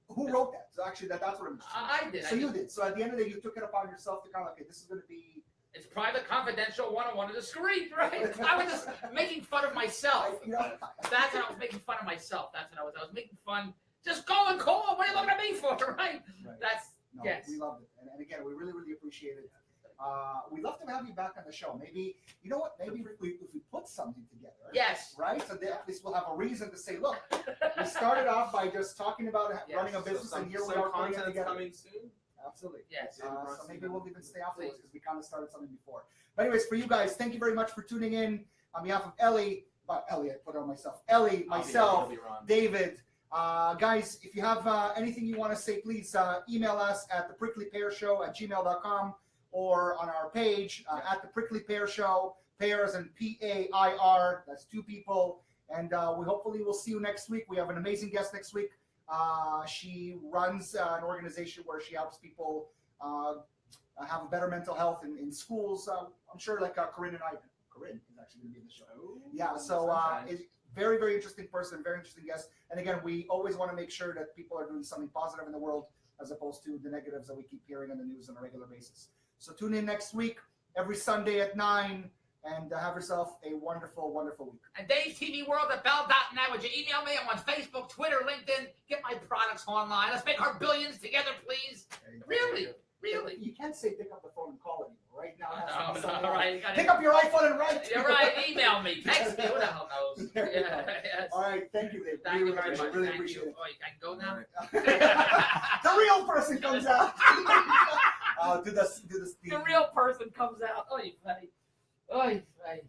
Who wrote that? So actually, that's what I'm interested in. I did. So you did. So at the end of the day, you took it upon yourself to kind of, okay, this is going to be. It's private, confidential, one-on-one and discreet, right? I was just making fun of myself. That's what I was making fun of myself. That's what I was. I was making fun. Just go and call. What are you looking at me for, right? Right. That's No, yes. we loved it, and again, we really, really appreciate it. We'd love to have you back on the show. Maybe you know what? Maybe if we put something together. Yes. Right. So that at least we'll have a reason to say, look, we started off by just talking about Yes. running a business, and here we some are putting it content together. coming soon. Absolutely. Yes. So maybe we'll even stay afterwards because we kind of started something before. But anyways, for you guys, thank you very much for tuning in. On behalf of Ellie, I put it on myself. Ellie, myself, I'll be Ron. David. Guys, if you have anything you want to say, please email us at thepricklypairshow@gmail.com or on our page at the Prickly Pear Show. Pairs and PAIR. That's two people. And we hopefully will see you next week. We have an amazing guest next week. She runs an organization where she helps people have a better mental health in schools. I'm sure like Corinne and I. Corinne is actually going to be in the show. Yeah, so it's very, very interesting person, very interesting guest. And again, we always want to make sure that people are doing something positive in the world as opposed to the negatives that we keep hearing on the news on a regular basis. So tune in next week, every Sunday at 9, and have yourself a wonderful, wonderful week. And DaveTVWorld@bell.net. Would you email me? I'm on Facebook, Twitter, LinkedIn. Get my products online. Let's make our billions together, please. Really. You can't say pick up the phone and call anymore. Right now, it has to be No, something right. else. You gotta- Pick up your iPhone and write. You're right. Email me. Text me. Who the hell knows? There you Yeah, go. yes. All right, thank you, Dave. Thank you very much. Really Thank appreciate you. it. Oh, I can go now? The real person comes out. Do this. The real person comes out. Oh, you funny. Oh, you funny.